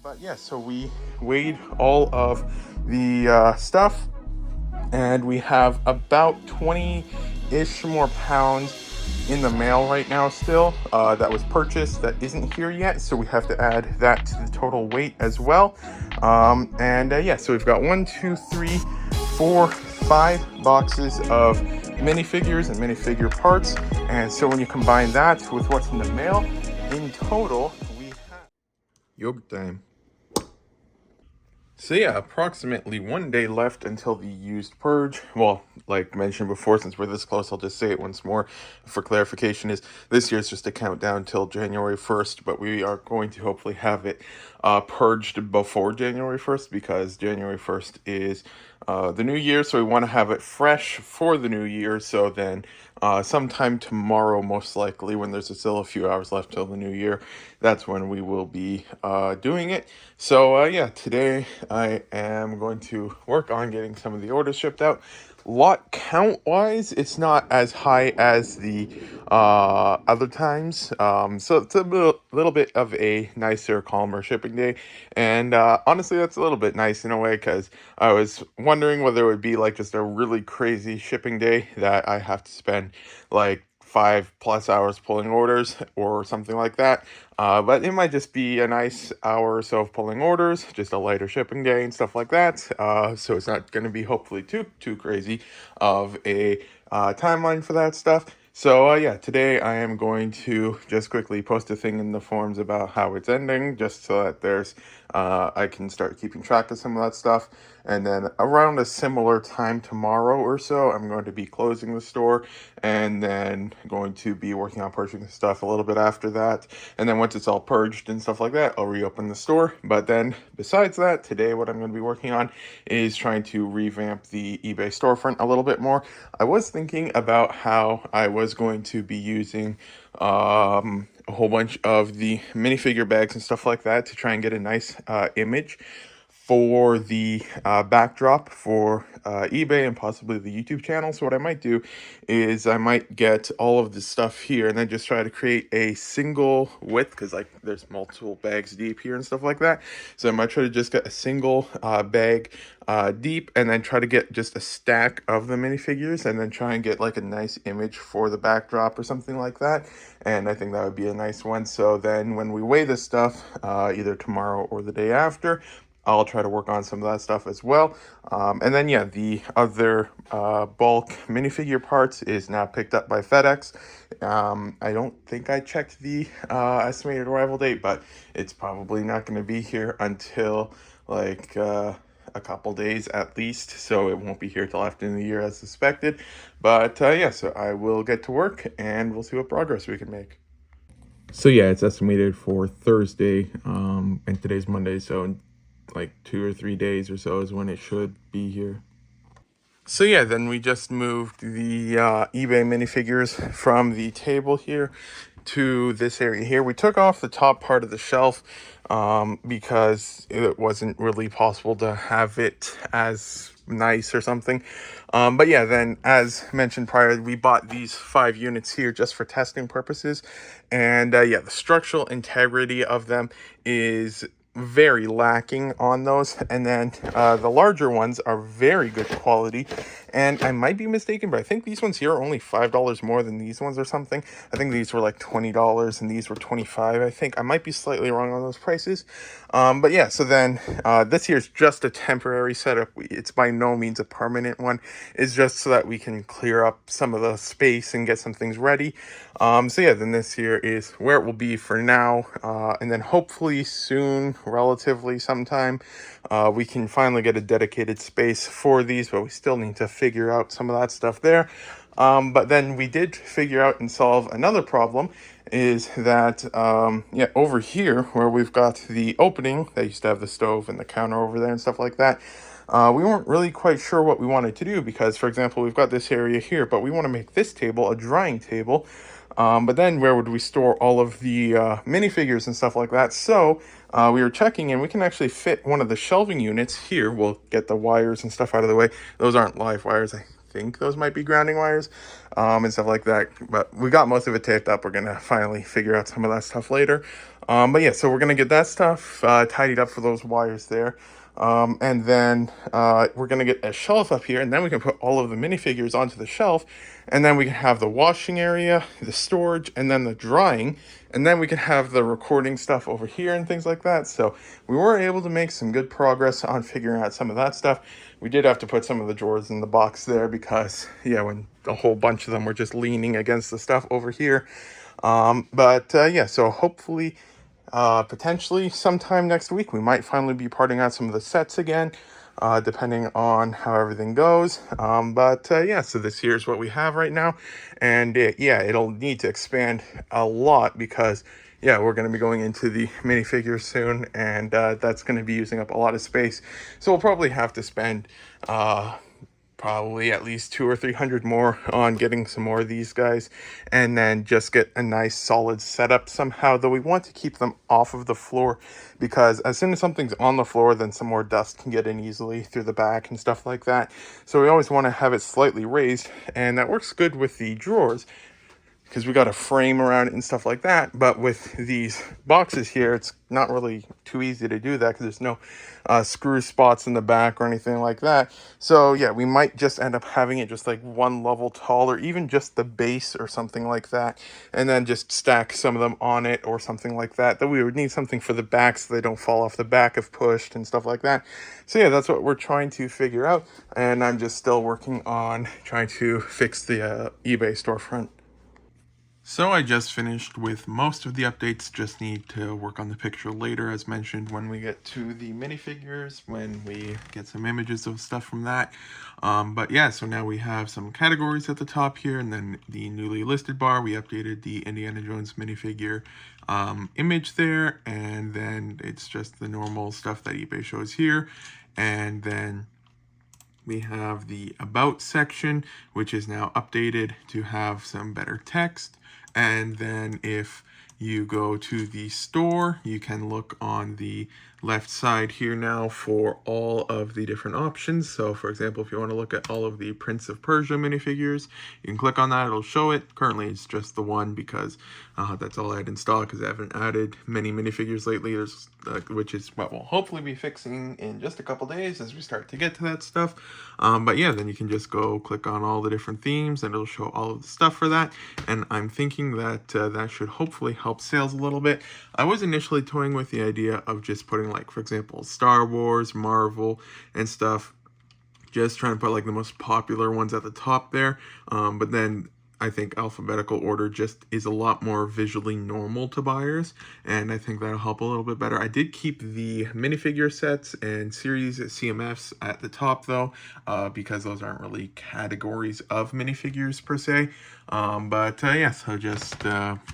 But yeah, so we weighed all of the stuff, and we have about 20-ish more pounds in the mail right now still, that was purchased that isn't here yet, so we have to add that to the total weight as well. And yeah, so we've got 5 boxes of minifigures and minifigure parts, and so when you combine that with what's in the mail, in total we have yogurt time. So yeah, approximately 1 day left until the used purge. Well, like mentioned before, since we're this close, I'll just say it once more for clarification, is this year's just a countdown till January 1st, but we are going to hopefully have it purged before January 1st, because January 1st is the new year, so we want to have it fresh for the new year. So then sometime tomorrow, most likely, when there's still a few hours left till the new year, that's when we will be doing it. So yeah, today I am going to work on getting some of the orders shipped out. Lot count wise, it's not as high as the other times, so it's a little bit of a nicer, calmer shipping day. And honestly, that's a little bit nice in a way, because I was wondering whether it would be like just a really crazy shipping day that I have to spend like 5+ hours pulling orders or something like that. But it might just be a nice hour or so of pulling orders, just a lighter shipping day and stuff like that. So it's not going to be hopefully too crazy of a timeline for that stuff. So yeah, today I am going to just quickly post a thing in the forums about how it's ending, just so that there's I can start keeping track of some of that stuff. And then around a similar time tomorrow or so, I'm going to be closing the store, and then going to be working on purging the stuff a little bit after that. And then once it's all purged and stuff like that, I'll reopen the store. But then besides that, today what I'm going to be working on is trying to revamp the eBay storefront a little bit more. I was thinking about how I was going to be using a whole bunch of the minifigure bags and stuff like that to try and get a nice image for the backdrop for eBay and possibly the YouTube channel. So what I might do is I might get all of this stuff here and then just try to create a single width, because like there's multiple bags deep here and stuff like that. So I might try to just get a single bag deep, and then try to get just a stack of the minifigures, and then try and get like a nice image for the backdrop or something like that. And I think that would be a nice one. So then when we weigh this stuff, either tomorrow or the day after, I'll try to work on some of that stuff as well. And then, yeah, the other bulk minifigure parts is now picked up by FedEx. I don't think I checked the estimated arrival date, but it's probably not going to be here until like a couple days at least. So it won't be here till after the year as suspected. But yeah, so I will get to work, and we'll see what progress we can make. So yeah, it's estimated for Thursday, and today's Monday, so like 2 or 3 days or so is when it should be here. So yeah, then we just moved the eBay minifigures from the table here to this area here. We took off the top part of the shelf because it wasn't really possible to have it as nice or something. But yeah, then as mentioned prior, we bought these 5 units here just for testing purposes. And yeah, the structural integrity of them is very lacking on those. And then the larger ones are very good quality, and I might be mistaken, but I think these ones here are only $5 more than these ones or something. I think these were like $20 and these were $25. I think I might be slightly wrong on those prices. But yeah, so then this here is just a temporary setup. It's by no means a permanent one. It's just so that we can clear up some of the space and get some things ready. So yeah, then this here is where it will be for now, and then hopefully soon, relatively sometime, we can finally get a dedicated space for these, but we still need to figure out some of that stuff there. But then we did figure out and solve another problem, is that yeah, over here where we've got the opening that used to have the stove and the counter over there and stuff like that, we weren't really quite sure what we wanted to do, because for example, we've got this area here, but we want to make this table a drying table. But then where would we store all of the minifigures and stuff like that? So we were checking, and we can actually fit one of the shelving units here. We'll get the wires and stuff out of the way. Those aren't live wires. I think those might be grounding wires and stuff like that. But we got most of it taped up. We're going to finally figure out some of that stuff later. But yeah, so we're gonna get that stuff tidied up for those wires there. And then we're gonna get a shelf up here, and then we can put all of the minifigures onto the shelf, and then we can have the washing area, the storage, and then the drying, and then we can have the recording stuff over here and things like that. So we were able to make some good progress on figuring out some of that stuff. We did have to put some of the drawers in the box there because, yeah, when a whole bunch of them were just leaning against the stuff over here. But yeah, so hopefully potentially sometime next week, we might finally be parting out some of the sets again, depending on how everything goes. But yeah, so this here's what we have right now. And yeah, it'll need to expand a lot because, yeah, we're going to be going into the minifigures soon, and that's going to be using up a lot of space. So we'll probably have to spend probably at least 200 or 300 more on getting some more of these guys, and then just get a nice solid setup somehow, though we want to keep them off of the floor because as soon as something's on the floor, then some more dust can get in easily through the back and stuff like that. So we always want to have it slightly raised, and that works good with the drawers because we got a frame around it and stuff like that. But with these boxes here, it's not really too easy to do that because there's no screw spots in the back or anything like that. So yeah, we might just end up having it just like one level tall, or even just the base or something like that, and then just stack some of them on it or something like that. Though we would need something for the back so they don't fall off the back if pushed and stuff like that. So yeah, that's what we're trying to figure out, and I'm just still working on trying to fix the eBay storefront. So I just finished with most of the updates, just need to work on the picture later, as mentioned, when we get to the minifigures, when we get some images of stuff from that. But yeah, so now we have some categories at the top here, and then the newly listed bar. We updated the Indiana Jones minifigure image there, and then it's just the normal stuff that eBay shows here. And then we have the About section, which is now updated to have some better text. And then if you go to the store, you can look on the left side here now for all of the different options. So for example, if you want to look at all of the Prince of Persia minifigures, you can click on that, it'll show it. Currently it's just the one because that's all I had installed, because I haven't added many minifigures lately. There's which is what we'll hopefully be fixing in just a couple days as we start to get to that stuff. But yeah, then you can just go click on all the different themes and it'll show all of the stuff for that. And I'm thinking that that should hopefully help sales a little bit. I was initially toying with the idea of just putting, like, for example, Star Wars, Marvel, and stuff. Just trying to put like the most popular ones at the top there. But then I think alphabetical order just is a lot more visually normal to buyers, and I think that'll help a little bit better. I did keep the minifigure sets and series CMFs at the top though, because those aren't really categories of minifigures per se. But yeah, so just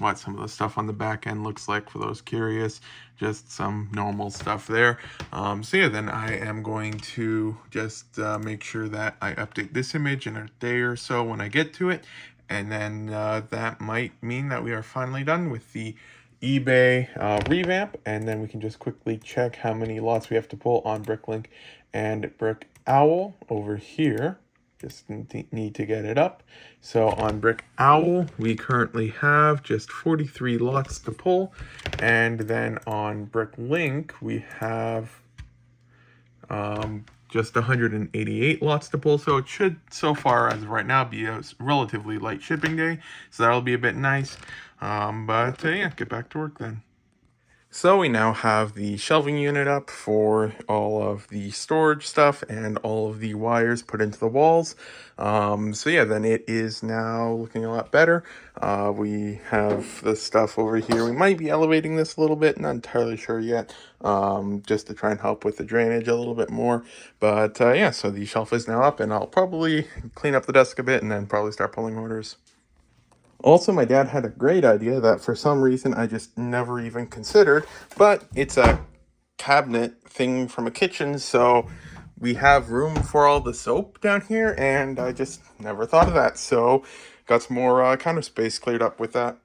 what some of the stuff on the back end looks like for those curious. Just some normal stuff there. So yeah, then I am going to just make sure that I update this image in a day or so when I get to it. And then that might mean that we are finally done with the eBay revamp. And then we can just quickly check how many lots we have to pull on Bricklink and Brick Owl over here. Just need to get it up. So on Brick Owl, we currently have just 43 lots to pull. And then on Bricklink, we have just 188 lots to pull. So it should, so far as of right now, be a relatively light shipping day. So that'll be a bit nice. But yeah, get back to work then. So we now have the shelving unit up for all of the storage stuff and all of the wires put into the walls. So yeah, then it is now looking a lot better. We have the stuff over here. We might be elevating this a little bit, not entirely sure yet, just to try and help with the drainage a little bit more. But yeah, so the shelf is now up, and I'll probably clean up the desk a bit and then probably start pulling orders. Also, my dad had a great idea that for some reason I just never even considered, but it's a cabinet thing from a kitchen, so we have room for all the soap down here, and I just never thought of that, so got some more counter space cleared up with that.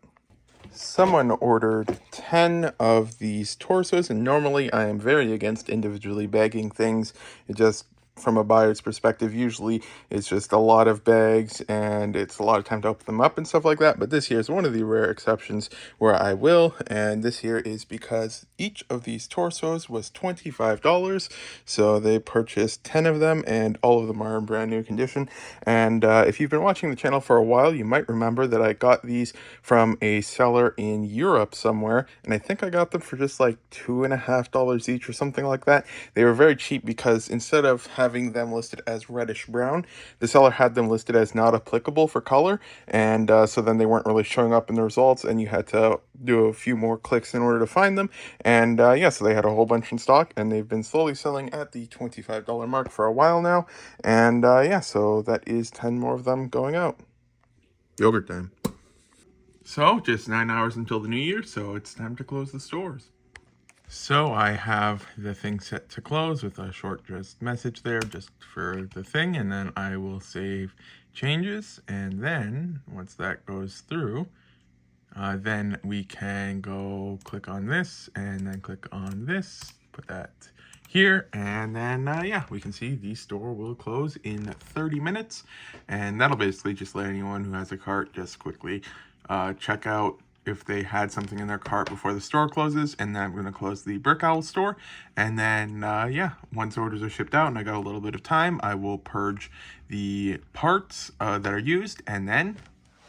Someone ordered 10 of these torsos, and normally I am very against individually bagging things. It just from a buyer's perspective, usually it's just a lot of bags and it's a lot of time to open them up and stuff like that. But this year is one of the rare exceptions where I will. And this year is because each of these torsos was $25. So they purchased 10 of them and all of them are in brand new condition. And if you've been watching the channel for a while, you might remember that I got these from a seller in Europe somewhere. And I think I got them for just like $2.50 each or something like that. They were very cheap because instead of having them listed as reddish brown, the seller had them listed as not applicable for color, and so then they weren't really showing up in the results, and you had to do a few more clicks in order to find them. And yeah, so they had a whole bunch in stock, and they've been slowly selling at the $25 mark for a while now. And yeah, so that is 10 more of them going out. Yogurt time. So just 9 hours until the new year, so it's time to close the stores. So I have the thing set to close with a short just message there just for the thing, and then I will save changes, and then once that goes through, then we can go click on this and then click on this, put that here, and then yeah, we can see the store will close in 30 minutes, and that'll basically just let anyone who has a cart just quickly check out if they had something in their cart before the store closes. And then I'm going to close the Brick Owl store, and then yeah, once orders are shipped out and I got a little bit of time, I will purge the parts that are used, and then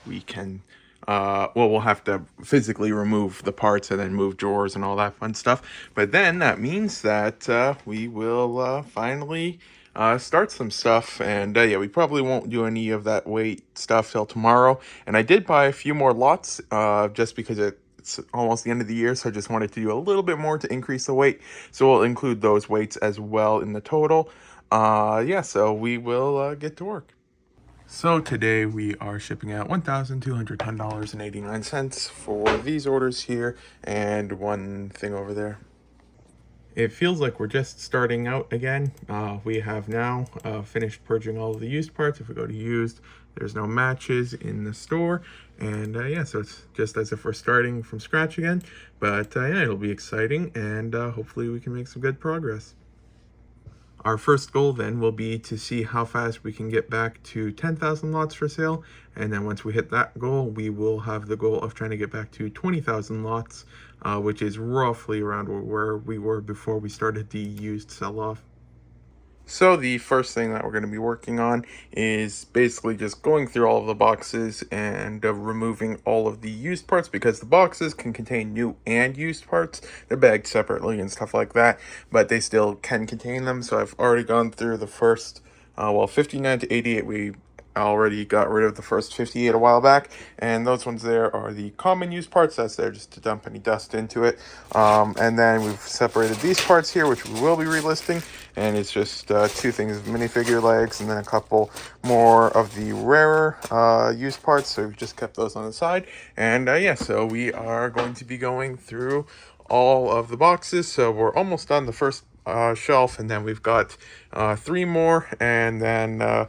we can well, we'll have to physically remove the parts and then move drawers and all that fun stuff. But then that means that we will finally start some stuff. And yeah, we probably won't do any of that weight stuff till tomorrow. And I did buy a few more lots just because it's almost the end of the year, so I just wanted to do a little bit more to increase the weight. So we'll include those weights as well in the total. Yeah, so we will get to work. So today we are shipping out $1,210.89 for these orders here and one thing over there. It feels like we're just starting out again. We have now finished purging all of the used parts. If we go to used, there's no matches in the store. And yeah, so it's just as if we're starting from scratch again. But yeah, it'll be exciting, and hopefully we can make some good progress. Our first goal then will be to see how fast we can get back to 10,000 lots for sale. And then once we hit that goal, we will have the goal of trying to get back to 20,000 lots, which is roughly around where we were before we started the used sell-off. So the first thing that we're going to be working on is basically just going through all of the boxes and removing all of the used parts, because the boxes can contain new and used parts. They're bagged separately and stuff like that, but they still can contain them. So I've already gone through the first, well, 59 to 88, we already got rid of the first 58 a while back, and those ones there are the common use parts. That's there just to dump any dust into it. And then we've separated these parts here, which we will be relisting, and it's just two things of minifigure legs and then a couple more of the rarer used parts, so we've just kept those on the side. And yeah, so we are going to be going through all of the boxes. So we're almost done the first shelf, and then we've got 3 more, and then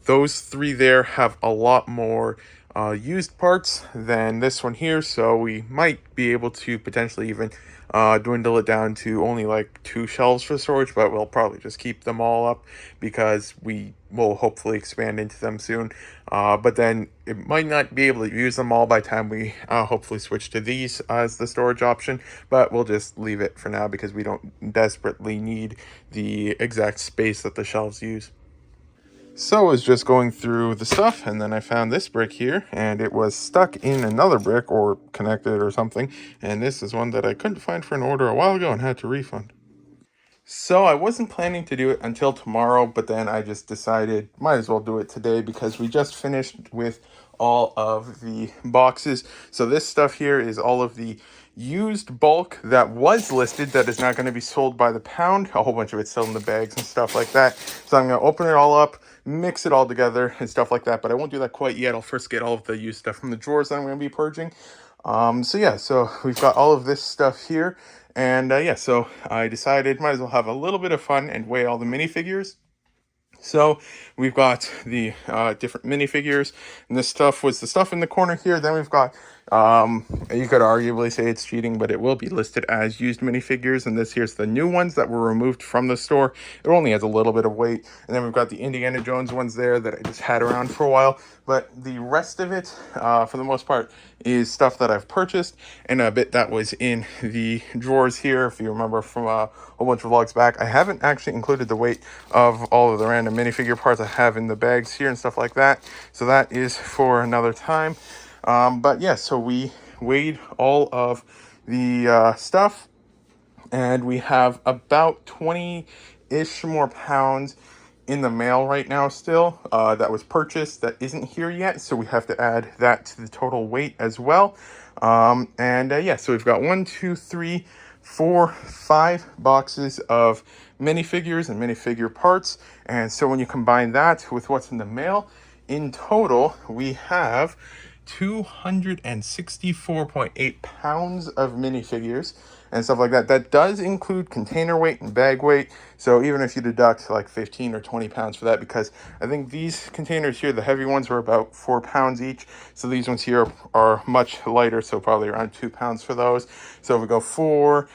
those 3 there have a lot more used parts than this one here, so we might be able to potentially even dwindle it down to only like 2 shelves for storage, but we'll probably just keep them all up because we will hopefully expand into them soon. But then it might not be able to use them all by the time we hopefully switch to these as the storage option, but we'll just leave it for now because we don't desperately need the exact space that the shelves use. So I was just going through the stuff, and then I found this brick here, and it was stuck in another brick or connected or something. And this is one that I couldn't find for an order a while ago and had to refund. So I wasn't planning to do it until tomorrow, but then I just decided might as well do it today because we just finished with all of the boxes. So this stuff here is all of the used bulk that was listed that is not going to be sold by the pound. A whole bunch of it's still in the bags and stuff like that. So I'm going to open it all up, mix it all together and stuff like that, but I won't do that quite yet. I'll first get all of the used stuff from the drawers that I'm going to be purging. So yeah, so we've got all of this stuff here, and yeah, so I decided might as well have a little bit of fun and weigh all the minifigures. So we've got the different minifigures, and this stuff was the stuff in the corner here. Then we've got You could arguably say it's cheating, but it will be listed as used minifigures. And this here's the new ones that were removed from the store. It only has a little bit of weight. And then we've got the Indiana Jones ones there that I just had around for a while. But the rest of it, for the most part, is stuff that I've purchased and a bit that was in the drawers here. If you remember from a whole bunch of vlogs back, I haven't actually included the weight of all of the random minifigure parts I have in the bags here and stuff like that. So that is for another time. But yeah, so we weighed all of the stuff, and we have about 20-ish more pounds in the mail right now still that was purchased that isn't here yet, so we have to add that to the total weight as well. Yeah, so we've got 1, 2, 3, 4, 5 boxes of minifigures and minifigure parts, and so when you combine that with what's in the mail, in total we have 264.8 pounds of minifigures and stuff like that. That does include container weight and bag weight. So even if you deduct like 15 or 20 pounds for that, because I think these containers here, the heavy ones, were about 4 pounds each. So these ones here are much lighter, so probably around 2 pounds for those. So if we go 4,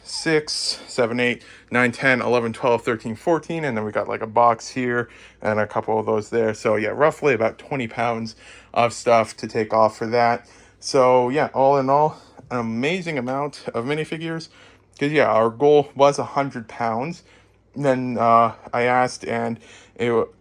6, 7, 8, 9, 10, 11, 12, 13, 14, and then we got like a box here and a couple of those there. So yeah, roughly about 20 pounds of stuff to take off for that. So yeah, all in all, an amazing amount of minifigures. Because yeah, our goal was 100 pounds. Then I asked, and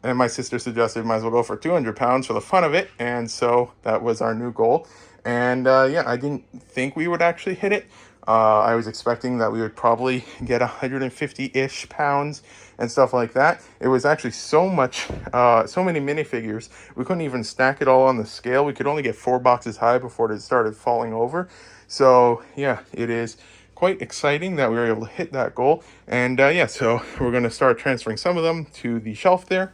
my sister suggested might as well go for 200 pounds for the fun of it. And so that was our new goal. And yeah, I didn't think we would actually hit it. I was expecting that we would probably get 150-ish pounds and stuff like that. It was actually so many minifigures, we couldn't even stack it all on the scale. We could only get 4 boxes high before it started falling over. So yeah, it is quite exciting that we were able to hit that goal. And yeah, so we're going to start transferring some of them to the shelf there.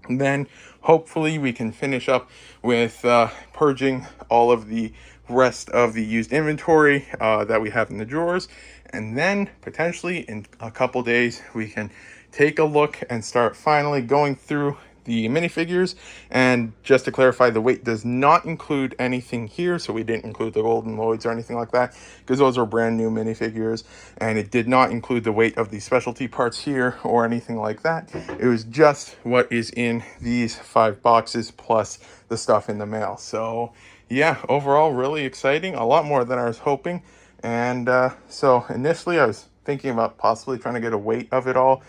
And then hopefully we can finish up with purging all of the rest of the used inventory that we have in the drawers. And then potentially in a couple days we can take a look and start finally going through the minifigures. And just to clarify, the weight does not include anything here, so we didn't include the Golden Lloyds or anything like that, because those are brand new minifigures, and it did not include the weight of the specialty parts here or anything like that. It was just what is in these 5 boxes plus the stuff in the mail. So yeah, overall really exciting, a lot more than I was hoping. And so initially I was thinking about possibly trying to get a weight of it all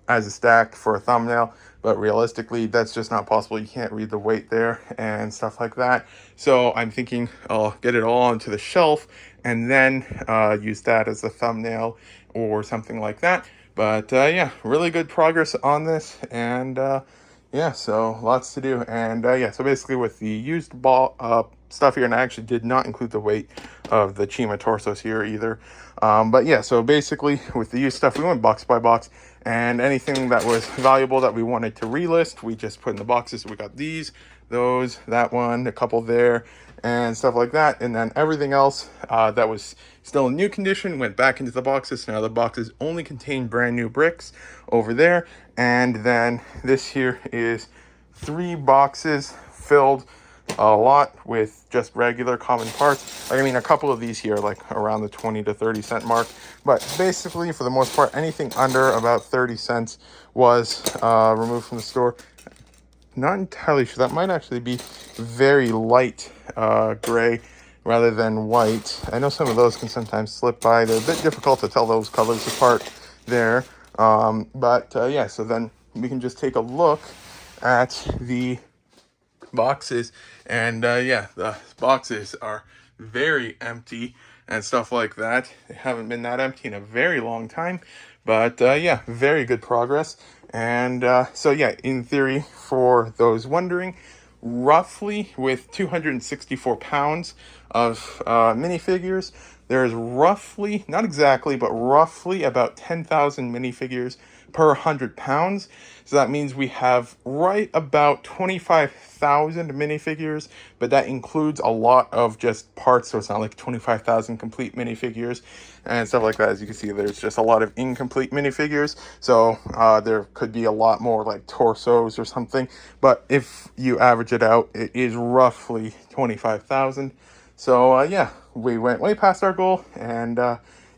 as a stack for a thumbnail, but realistically that's just not possible. You can't read the weight there and stuff like that. So I'm thinking I'll get it all onto the shelf and then use that as a thumbnail or something like that. But yeah, really good progress on this. And yeah, so lots to do. And yeah, so basically with the used stuff here, and I actually did not include the weight of the Chima torsos here either. But yeah, so basically with the used stuff, we went box by box, and anything that was valuable that we wanted to relist, we just put in the boxes. So we got these, those, that one, a couple there, and stuff like that. And then everything else that was still in new condition went back into the boxes. Now the boxes only contain brand new bricks over there. And then this here is 3 boxes filled a lot with just regular common parts. Like, I mean, a couple of these here like around the 20 to 30 cent mark, but basically for the most part anything under about 30 cents was removed from the store. Not entirely sure, that might actually be very light gray rather than white. I know some of those can sometimes slip by. They're a bit difficult to tell those colors apart there. But yeah, so then we can just take a look at the boxes. And yeah, the boxes are very empty and stuff like that. They haven't been that empty in a very long time. But yeah, very good progress. And so yeah, in theory, for those wondering, roughly with 264 pounds of minifigures. There's roughly, not exactly, but roughly about 10,000 minifigures per 100 pounds. So that means we have right about 25,000 minifigures, but that includes a lot of just parts, so it's not like 25,000 complete minifigures and stuff like that. As you can see, there's just a lot of incomplete minifigures, so there could be a lot more like torsos or something, but if you average it out, it is roughly 25,000. So yeah, we went way past our goal, and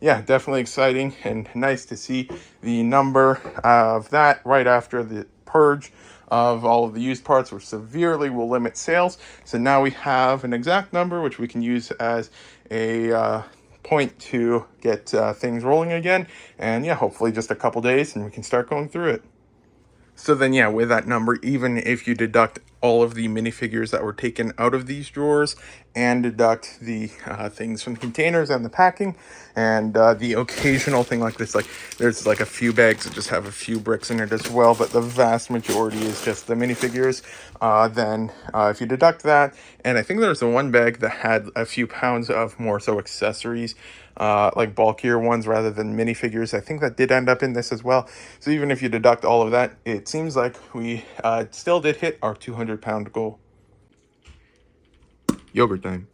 yeah, definitely exciting and nice to see the number of that right after the purge of all of the used parts, which severely will limit sales. So now we have an exact number which we can use as a point to get things rolling again. And yeah, hopefully just a couple days and we can start going through it. So then, yeah, with that number, even if you deduct all of the minifigures that were taken out of these drawers and deduct the things from the containers and the packing and the occasional thing like this, like there's like a few bags that just have a few bricks in it as well, but the vast majority is just the minifigures. Then if you deduct that, and I think there's the one bag that had a few pounds of more so accessories, like bulkier ones rather than minifigures. I think that did end up in this as well. So even if you deduct all of that, it seems like we still did hit our 200-pound goal. Yogurt time.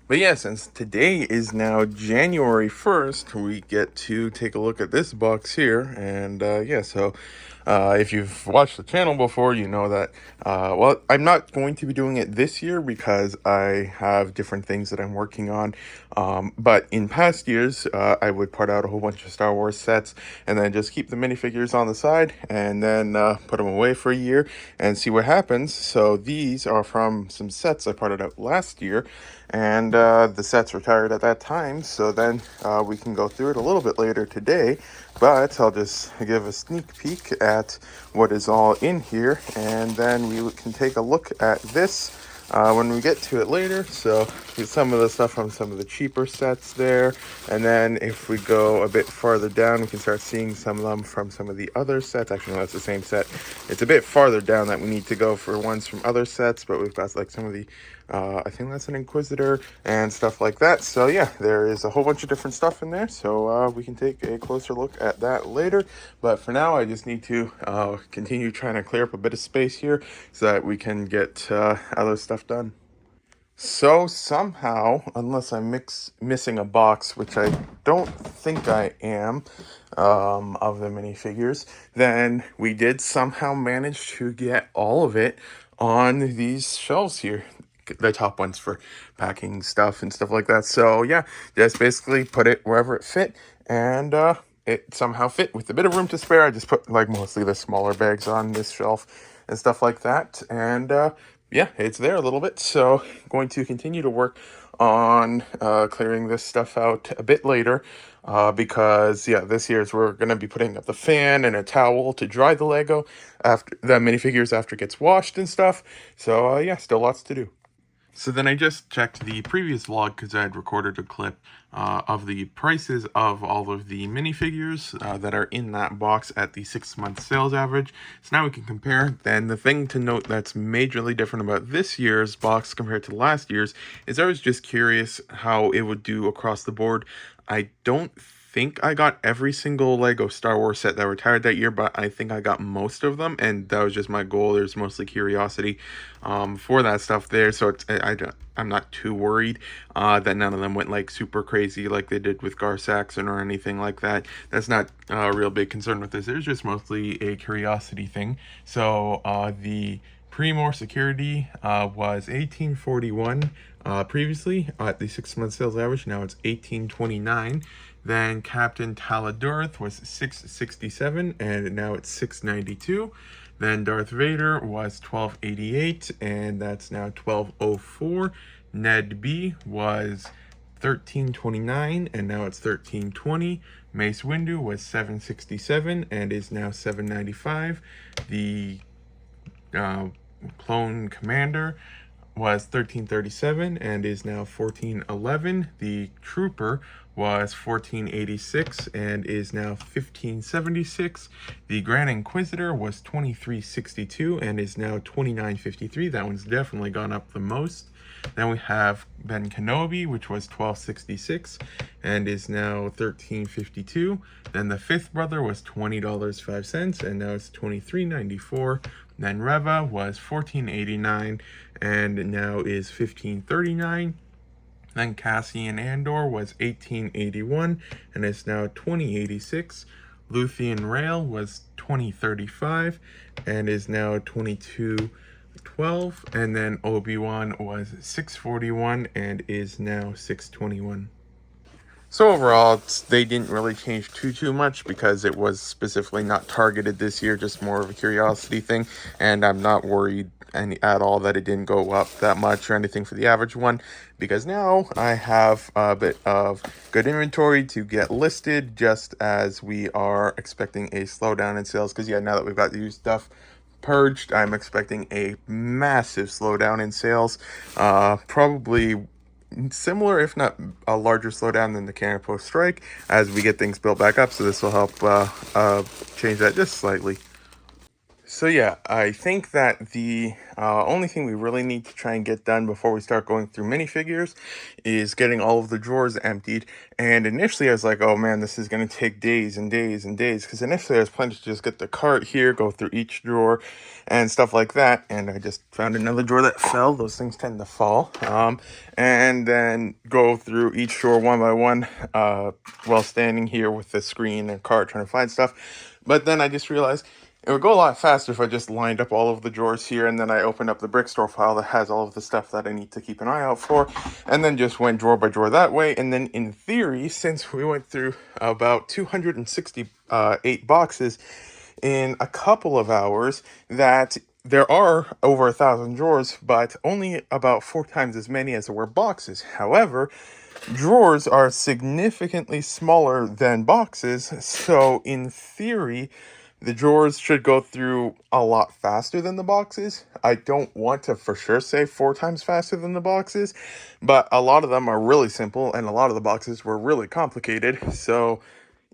But yeah, since today is now January 1st, we get to take a look at this box here. And yeah, so if you've watched the channel before, you know that, well, I'm not going to be doing it this year because I have different things that I'm working on. But in past years, I would part out a whole bunch of Star Wars sets and then just keep the minifigures on the side and then put them away for a year and see what happens. So these are from some sets I parted out last year, and the sets retired at that time. So then we can go through it a little bit later today, but I'll just give a sneak peek at what is all in here, and then we can take a look at this when we get to it later. So some of the stuff from some of the cheaper sets there, and then if we go a bit farther down, we can start seeing some of them from some of the other sets. Actually, no, that's the same set. It's a bit farther down that we need to go for ones from other sets, but we've got like some of the I think that's an Inquisitor and stuff like that. So yeah, there is a whole bunch of different stuff in there, so we can take a closer look at that later. But for now, I just need to continue trying to clear up a bit of space here so that we can get other stuff done. So somehow, unless I'm missing a box, which I don't think I am, of the minifigures, then we did somehow manage to get all of it on these shelves here. The top ones for packing stuff and stuff like that. So yeah, just basically put it wherever it fit, and it somehow fit with a bit of room to spare. I just put like mostly the smaller bags on this shelf and stuff like that, and yeah, it's there a little bit. So going to continue to work on clearing this stuff out a bit later, because yeah, this year's we're going to be putting up the fan and a towel to dry the Lego after the minifigures after it gets washed and stuff. So yeah, still lots to do. So then I just checked the previous vlog because I had recorded a clip of the prices of all of the minifigures that are in that box at the 6-month sales average. So now we can compare. Then the thing to note that's majorly different about this year's box compared to last year's is I was just curious how it would do across the board. I don't think I got every single Lego Star Wars set that retired that year, but I think I got most of them, and that was just my goal. There's mostly curiosity for that stuff there, so I'm not too worried that none of them went like super crazy like they did with Gar Saxon or anything like that. That's not a real big concern with this. There's just mostly a curiosity thing. So the Primor security was 1841 previously at the 6-month sales average. Now it's 1829. Then Captain Taladorth was 667, and now it's 692. Then Darth Vader was 1288, and that's now 1204. Ned B was 1329, and now it's 1320. Mace Windu was 767, and is now 795. The Clone Commander was 1337 and is now 1411. The Trooper was 1486 and is now 1576. The Grand Inquisitor was 2362 and is now 2953. That one's definitely gone up the most. Then we have Ben Kenobi, which was $12.66 and is now $13.52. Then the fifth brother was $20.05 and now it's $23.94. Then Reva was $14.89 and now is $15.39. Then Cassian Andor was $18.81 and is now $20.86. Luthien Rail was $20.35 and is now $22.12. And then Obi-Wan was $6.41 and is now $6.21. So overall, they didn't really change too much because it was specifically not targeted this year, just more of a curiosity thing. And I'm not worried at all that it didn't go up that much or anything for the average one, because now I have a bit of good inventory to get listed, just as we are expecting a slowdown in sales. Because yeah, now that we've got the used stuff purged, I'm expecting a massive slowdown in sales, probably similar, if not a larger slowdown than the Canada Post strike, as we get things built back up. So this will help change that just slightly. So yeah, I think that the only thing we really need to try and get done before we start going through minifigures is getting all of the drawers emptied. And initially I was like, oh man, this is going to take days and days and days, because initially I was planning to just get the cart here, go through each drawer and stuff like that. And I just found another drawer that fell. Those things tend to fall. And then go through each drawer one by one while standing here with the screen and cart trying to find stuff. But then I just realized it would go a lot faster if I just lined up all of the drawers here, and then I opened up the brick store file that has all of the stuff that I need to keep an eye out for, and then just went drawer by drawer that way. And then in theory, since we went through about 268 boxes in a couple of hours, that there are over 1,000 drawers, but only about 4 times as many as there were boxes. However, drawers are significantly smaller than boxes, so in theory, the drawers should go through a lot faster than the boxes. I don't want to for sure say 4 times faster than the boxes, but a lot of them are really simple and a lot of the boxes were really complicated. So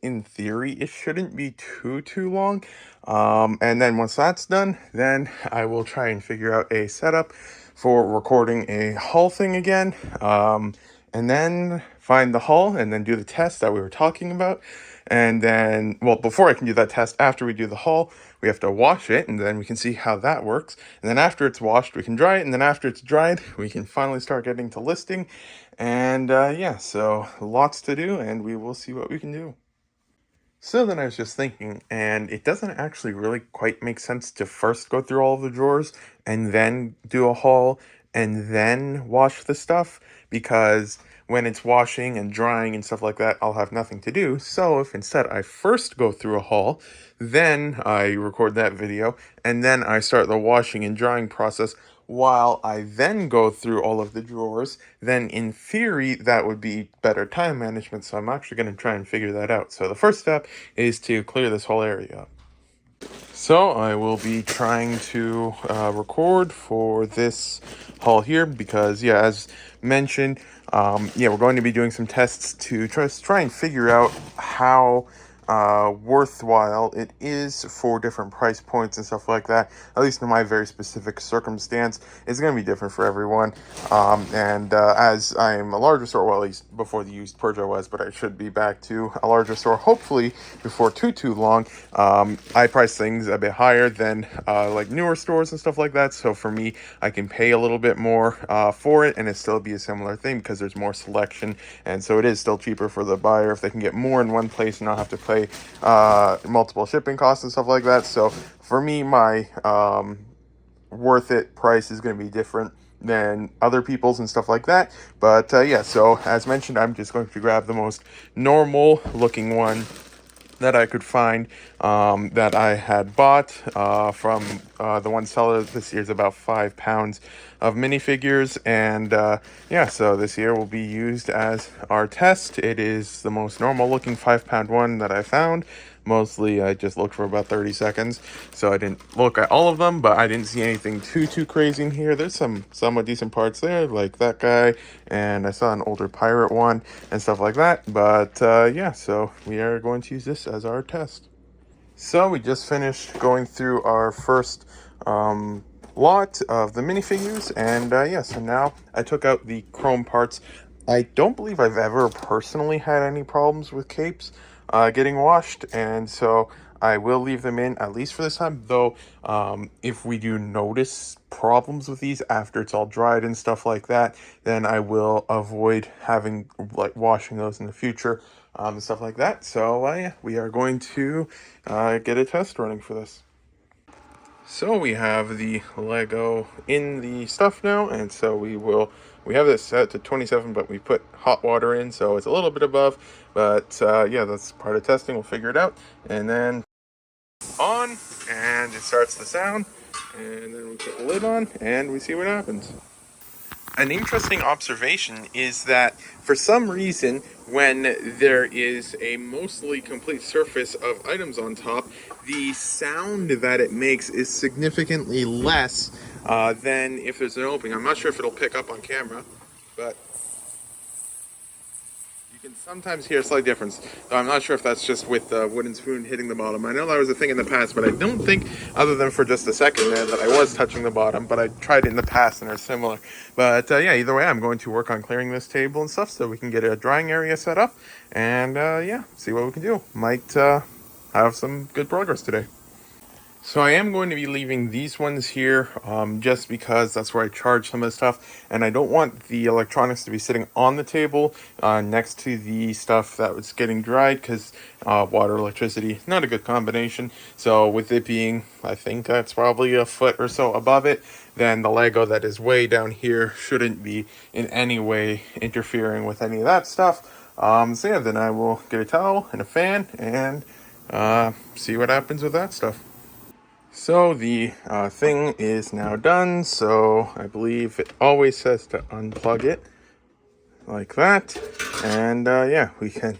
in theory, it shouldn't be too long. And then once that's done, then I will try and figure out a setup for recording a haul thing again. And then find the haul and then do the test that we were talking about. And then, well, before I can do that test, after we do the haul, we have to wash it, and then we can see how that works. And then after it's washed, we can dry it, and then after it's dried, we can finally start getting to listing. And yeah, so lots to do, and we will see what we can do. So then I was just thinking, and it doesn't actually really quite make sense to first go through all of the drawers and then do a haul and then wash the stuff, because when it's washing and drying and stuff like that, I'll have nothing to do. So if instead I first go through a haul, then I record that video, and then I start the washing and drying process while I then go through all of the drawers, then in theory, that would be better time management. So I'm actually going to try and figure that out. So the first step is to clear this whole area up. So I will be trying to record for this haul here because, yeah, as mentioned, yeah, we're going to be doing some tests to try and figure out how worthwhile it is for different price points and stuff like that. At least in my very specific circumstance, it's going to be different for everyone. And as I'm a larger store, well, at least before the used purge I was, but I should be back to a larger store hopefully before too long. I price things a bit higher than like newer stores and stuff like that. So for me, I can pay a little bit more for it, and it still be a similar thing because there's more selection, and so it is still cheaper for the buyer if they can get more in one place and not have to pay multiple shipping costs and stuff like that. So for me, my worth it price is going to be different than other people's and stuff like that. But yeah, so as mentioned, I'm just going to grab the most normal looking one that I could find, that I had bought from the one seller. This year's about 5 pounds of minifigures, and yeah, so this year will be used as our test. It is the most normal looking 5-pound one that I found. Mostly I just looked for about 30 seconds, so I didn't look at all of them, but I didn't see anything too crazy in here. There's some somewhat decent parts there, like that guy, and I saw an older pirate one and stuff like that. But yeah, so we are going to use this as our test. So we just finished going through our first lot of the minifigures, and yeah, so now I took out the chrome parts. I don't believe I've ever personally had any problems with capes getting washed, and so I will leave them in at least for this time, though if we do notice problems with these after it's all dried and stuff like that, then I will avoid having like washing those in the future and stuff like that. So yeah, we are going to get a test running for this. So we have the Lego in the stuff now, and so we have this set to 27, but we put hot water in, so it's a little bit above, but yeah, that's part of testing. We'll figure it out. And then on, and it starts the sound, and then we put the lid on, and we see what happens. An interesting observation is that for some reason, when there is a mostly complete surface of items on top, the sound that it makes is significantly less than if there's an opening. I'm not sure if it'll pick up on camera, but you can sometimes hear a slight difference. Though I'm not sure if that's just with the wooden spoon hitting the bottom. I know that was a thing in the past, but I don't think, other than for just a second there, that I was touching the bottom. But I tried it in the past and they're similar. But yeah, either way, I'm going to work on clearing this table and stuff so we can get a drying area set up. And yeah, see what we can do. Might have some good progress today. So I am going to be leaving these ones here just because that's where I charge some of the stuff, and I don't want the electronics to be sitting on the table next to the stuff that was getting dried, because water, electricity, not a good combination. So with it being, I think that's probably a foot or so above it, then the Lego that is way down here shouldn't be in any way interfering with any of that stuff. So yeah, then I will get a towel and a fan and see what happens with that stuff. So the thing is now done, so I believe it always says to unplug it like that, and yeah, we can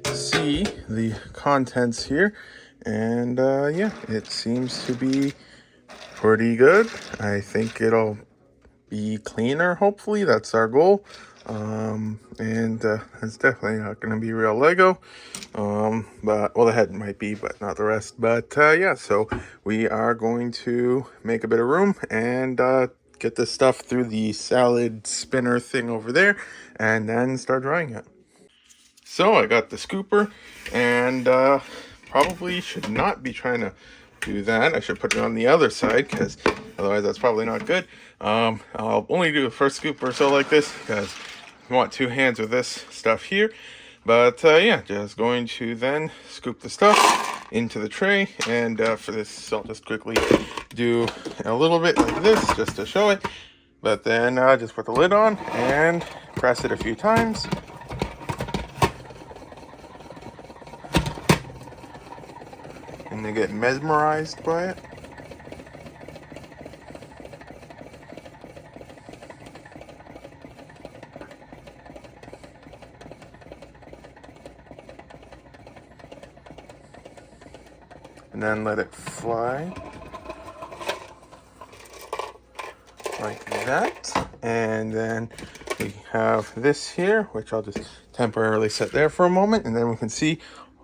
see the contents here, and yeah, it seems to be pretty good. I think it'll be cleaner, hopefully. That's our goal. And it's definitely not going to be real Lego. But well, the head might be, but not the rest. But yeah, so we are going to make a bit of room and get this stuff through the salad spinner thing over there, and then start drying it. So I got the scooper, and probably should not be trying to do that. I should put it on the other side, because otherwise that's probably not good. I'll only do the first scoop or so like this, because I want two hands with this stuff here. But yeah, just going to then scoop the stuff into the tray, and for this I'll just quickly do a little bit like this just to show it, but then just put the lid on and press it a few times. And they get mesmerized by it. And then let it fly like that. And then we have this here, which I'll just temporarily set there for a moment, and then we can see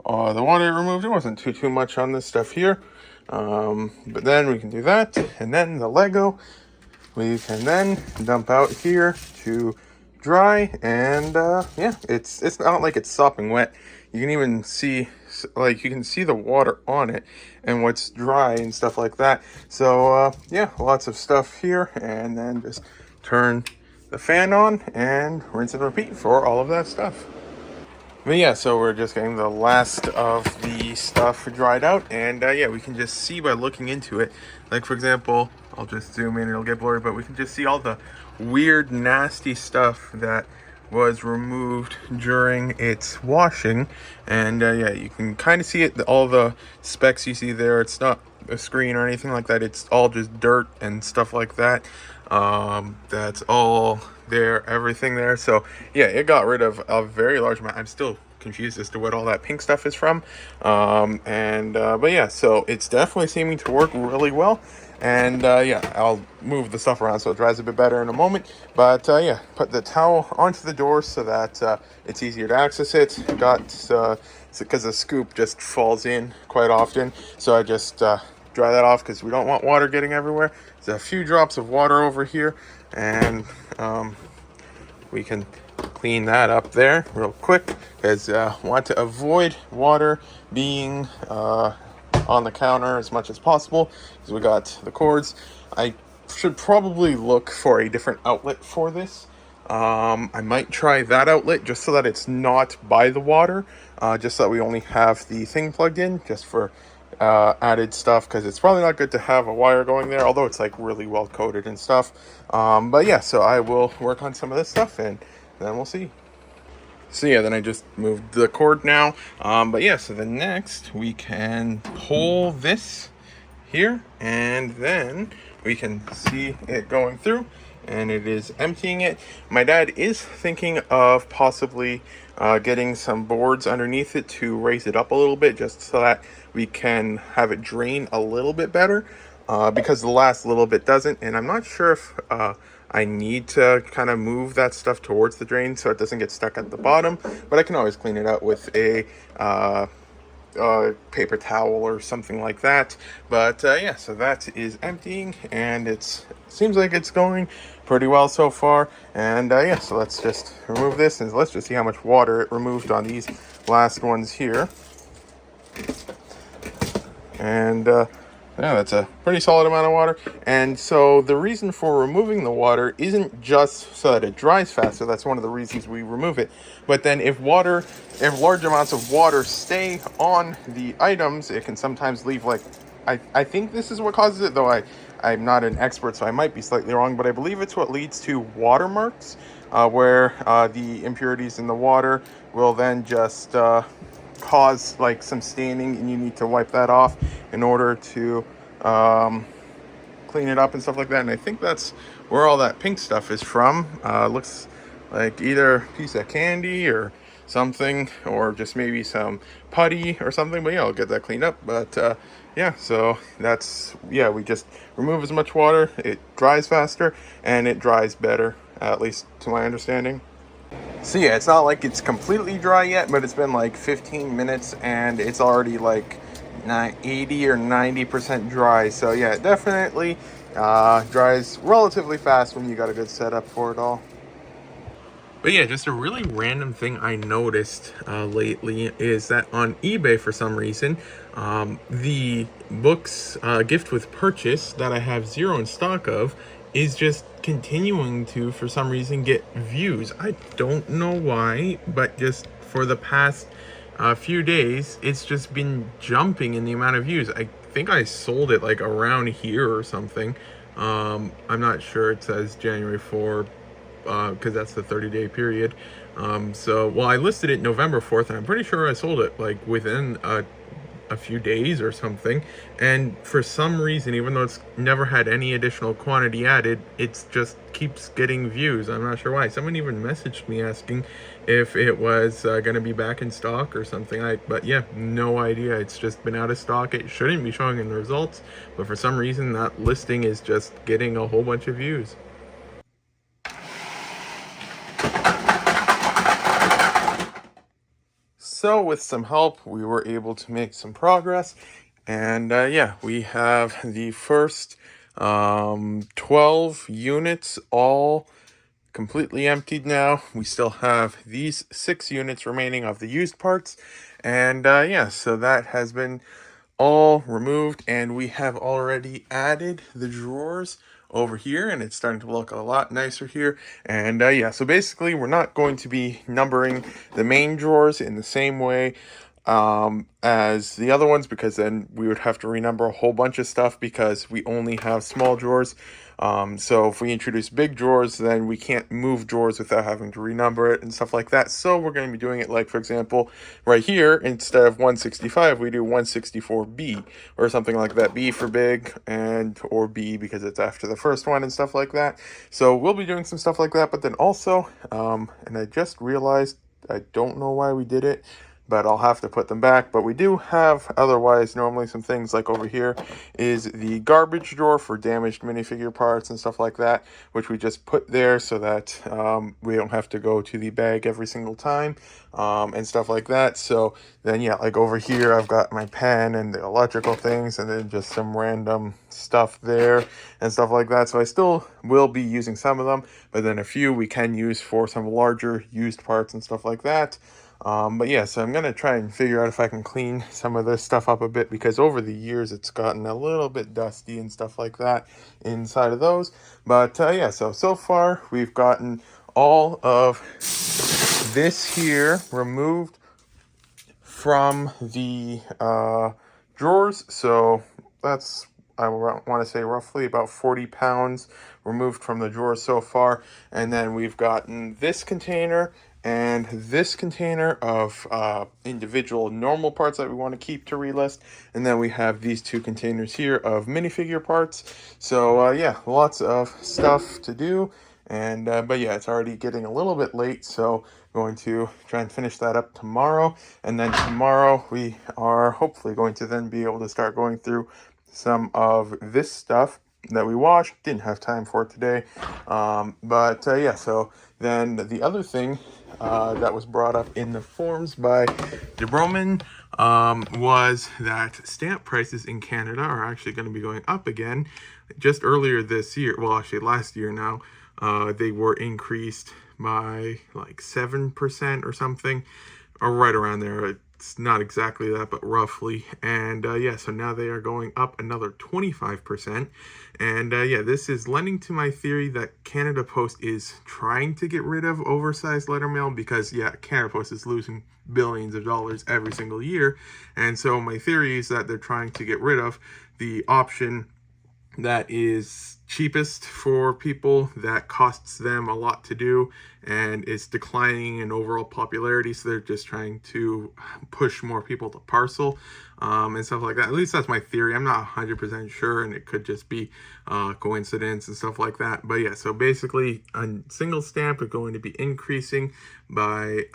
the water removed. It wasn't too much on this stuff here, but then we can do that, and then the Lego we can then dump out here to dry. And yeah, it's not like it's sopping wet. You can even see, like, you can see the water on it and what's dry and stuff like that. So yeah, lots of stuff here, and then just turn the fan on and rinse and repeat for all of that stuff. But yeah, so we're just getting the last of the stuff dried out, and yeah, we can just see by looking into it. Like, for example, I'll just zoom in, it'll get blurry, but we can just see all the weird, nasty stuff that was removed during its washing. And yeah, you can kind of see it, all the specks you see there. It's not a screen or anything like that, it's all just dirt and stuff like that. That's all there, everything there. So yeah, it got rid of a very large amount. I'm still confused as to what all that pink stuff is from. But yeah, so it's definitely seeming to work really well. And yeah, I'll move the stuff around so it dries a bit better in a moment. But yeah, put the towel onto the door so that it's easier to access it. Got because the scoop just falls in quite often, so I just dry that off because we don't want water getting everywhere. So just a few drops of water over here, and we can clean that up there real quick, because want to avoid water being on the counter as much as possible, because we got the cords. I should probably look for a different outlet for this. I might try that outlet just so that it's not by the water, just so that we only have the thing plugged in, just for added stuff, because it's probably not good to have a wire going there, although it's like really well coated and stuff. But yeah, so I will work on some of this stuff, and then we'll see. So yeah, then I just moved the cord now. But yeah, so then next we can pull this here, and then we can see it going through, and it is emptying it. My dad is thinking of possibly getting some boards underneath it to raise it up a little bit, just so that we can have it drain a little bit better, because the last little bit doesn't. And I'm not sure if I need to kind of move that stuff towards the drain so it doesn't get stuck at the bottom, but I can always clean it out with a paper towel or something like that. But yeah, so that is emptying, and it seems like it's going pretty well so far. And yeah, so let's just remove this, and let's just see how much water it removed on these last ones here. And yeah, that's a pretty solid amount of water. And so the reason for removing the water isn't just so that it dries faster. That's one of the reasons we remove it. But then if large amounts of water stay on the items, it can sometimes leave, like, I think this is what causes it, though I'm not an expert, so I might be slightly wrong, but I believe it's what leads to watermarks, where the impurities in the water will then just cause like some staining, and you need to wipe that off in order to clean it up and stuff like that. And I think that's where all that pink stuff is from. Looks like either a piece of candy or something, or just maybe some putty or something. But yeah, I'll get that cleaned up. But yeah, so that's, yeah, we just remove as much water, it dries faster, and it dries better, at least to my understanding. So yeah, it's not like it's completely dry yet, but it's been like 15 minutes and it's already like 80 or 90% dry. So yeah, it definitely dries relatively fast when you got a good setup for it all. But yeah, just a really random thing I noticed lately is that on eBay, for some reason, the books gift with purchase that I have 0 in stock of is just continuing to, for some reason, get views. I don't know why, but just for the past few days, it's just been jumping in the amount of views. I think I sold it like around here or something. I'm not sure. It says January 4, because that's the 30-day period. So, well, I listed it November 4th, and I'm pretty sure I sold it like within a few days or something. And for some reason, even though it's never had any additional quantity added, it's just keeps getting views. I'm not sure why. Someone even messaged me asking if it was going to be back in stock or something. But yeah, no idea. It's just been out of stock. It shouldn't be showing in the results, but for some reason that listing is just getting a whole bunch of views. So with some help, we were able to make some progress. And yeah, we have the first 12 units all completely emptied now. We still have these 6 units remaining of the used parts. And yeah, so that has been all removed, and we have already added the drawers over here, and it's starting to look a lot nicer here. And yeah, so basically we're not going to be numbering the main drawers in the same way as the other ones, because then we would have to renumber a whole bunch of stuff because we only have small drawers. So if we introduce big drawers, then we can't move drawers without having to renumber it and stuff like that. So we're going to be doing it like, for example, right here, instead of 165, we do 164B or something like that. B for big, or B because it's after the first one and stuff like that. So we'll be doing some stuff like that. But then also, and I just realized, I don't know why we did it, but I'll have to put them back. But we do have otherwise normally some things like over here is the garbage drawer for damaged minifigure parts and stuff like that, which we just put there so that we don't have to go to the bag every single time and stuff like that. So then yeah, like over here I've got my pen and the electrical things, and then just some random stuff there and stuff like that. So I still will be using some of them, but then a few we can use for some larger used parts and stuff like that. But yeah, so I'm gonna try and figure out if I can clean some of this stuff up a bit, because over the years it's gotten a little bit dusty and stuff like that inside of those. But yeah, so far we've gotten all of this here removed from the drawers. So that's, I want to say, roughly about 40 pounds removed from the drawers so far. And then we've gotten this container and this container of individual normal parts that we want to keep to relist. And then we have these two containers here of minifigure parts. So yeah, lots of stuff to do. And but yeah, it's already getting a little bit late, so going to try and finish that up tomorrow. And then tomorrow we are hopefully going to then be able to start going through some of this stuff that we washed. Didn't have time for it today. But yeah, so then the other thing that was brought up in the forums by DeBroman was that stamp prices in Canada are actually going to be going up again. Just earlier this year, well, actually last year now, they were increased by like 7% or something, or right around there. It's not exactly that, but roughly. And yeah, so now they are going up another 25%. And yeah, this is lending to my theory that Canada Post is trying to get rid of oversized letter mail, because yeah, Canada Post is losing billions of dollars every single year. And so my theory is that they're trying to get rid of the option that is cheapest for people, that costs them a lot to do, and is declining in overall popularity. So they're just trying to push more people to parcel and stuff like that. At least that's my theory. I'm not 100% sure, and it could just be coincidence and stuff like that. But yeah, so basically a single stamp is going to be increasing by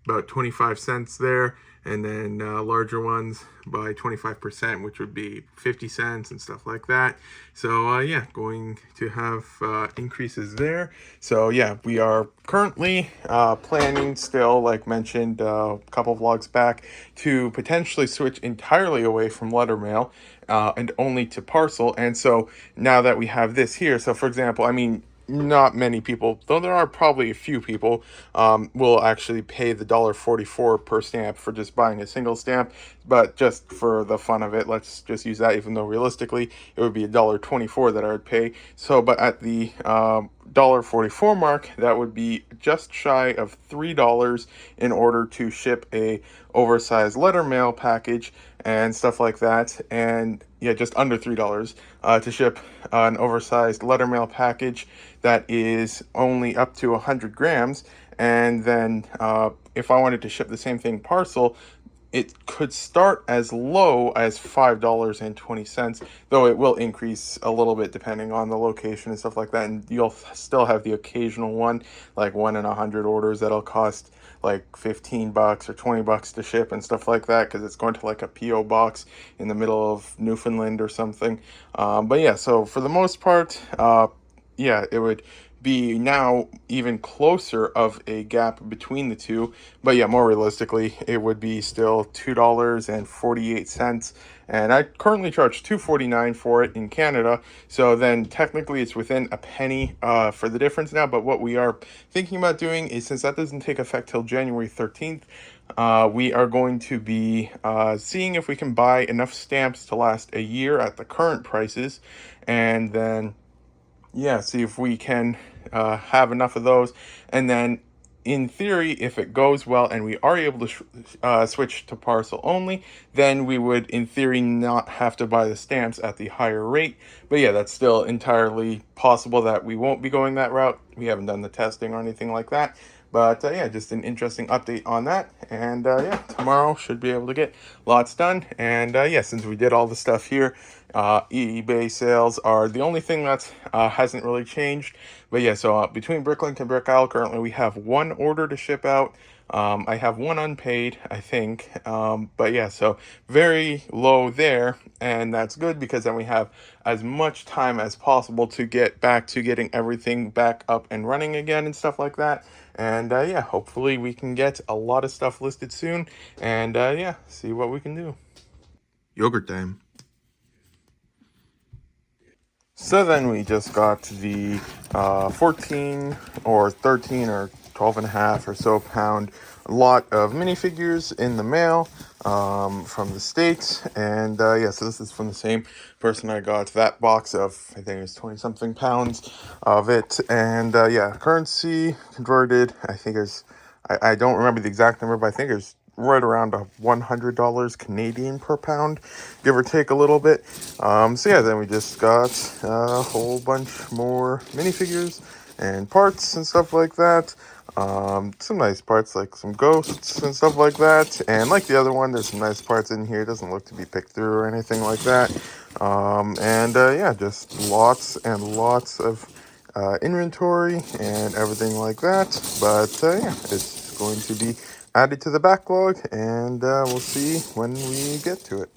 about 25 cents there, and then larger ones by 25%, which would be 50 cents and stuff like that. So yeah, going to have increases there. So yeah, we are currently planning still, like mentioned a couple vlogs back, to potentially switch entirely away from letter mail and only to parcel. And so now that we have this here, so for example, I mean, not many people, though there are probably a few people, will actually pay the $1.44 per stamp for just buying a single stamp. But just for the fun of it, let's just use that, even though realistically it would be $1.24 that I would pay. So, but at the $1.44 mark, that would be just shy of $3 in order to ship a oversized letter mail package and stuff like that. And yeah, just under $3 to ship an oversized letter mail package that is only up to 100 grams. And then if I wanted to ship the same thing parcel, it could start as low as $5.20, though it will increase a little bit depending on the location and stuff like that. And you'll still have the occasional one, like 1 in 100 orders, that'll cost like $15 or $20 to ship and stuff like that, because it's going to like a PO box in the middle of Newfoundland or something. But yeah, so for the most part, yeah, it would be now even closer of a gap between the two. But yeah, more realistically, it would be still $2.48. And I currently charge $2.49 for it in Canada. So then technically it's within a penny for the difference now. But what we are thinking about doing is, since that doesn't take effect till January 13th, we are going to be seeing if we can buy enough stamps to last a year at the current prices. And then yeah, see if we can have enough of those. And then in theory, if it goes well and we are able to switch to parcel only, then we would in theory not have to buy the stamps at the higher rate. But yeah, that's still entirely possible that we won't be going that route. We haven't done the testing or anything like that. But yeah, just an interesting update on that. And yeah, tomorrow should be able to get lots done. And yeah, since we did all the stuff here, eBay sales are the only thing that hasn't really changed. But yeah, so between Bricklink and Brick Isle, currently we have one order to ship out. I have one unpaid, I think. But yeah, so very low there, and that's good because then we have as much time as possible to get back to getting everything back up and running again and stuff like that. And yeah, hopefully we can get a lot of stuff listed soon, and yeah, see what we can do. Yogurt time. So then we just got the 14 or 13 or 12 and a half or so pound lot of minifigures in the mail from the States. And yeah, so this is from the same person I got that box of, I think it was 20 something pounds of it. And yeah, currency converted, I think it's, I don't remember the exact number, but I think it's right around $100 Canadian per pound, give or take a little bit. So yeah, then we just got a whole bunch more minifigures and parts and stuff like that. Some nice parts like some ghosts and stuff like that. And like the other one, there's some nice parts in here. It doesn't look to be picked through or anything like that. And yeah, just lots and lots of inventory and everything like that. But yeah, it's going to be added to the backlog, and we'll see when we get to it.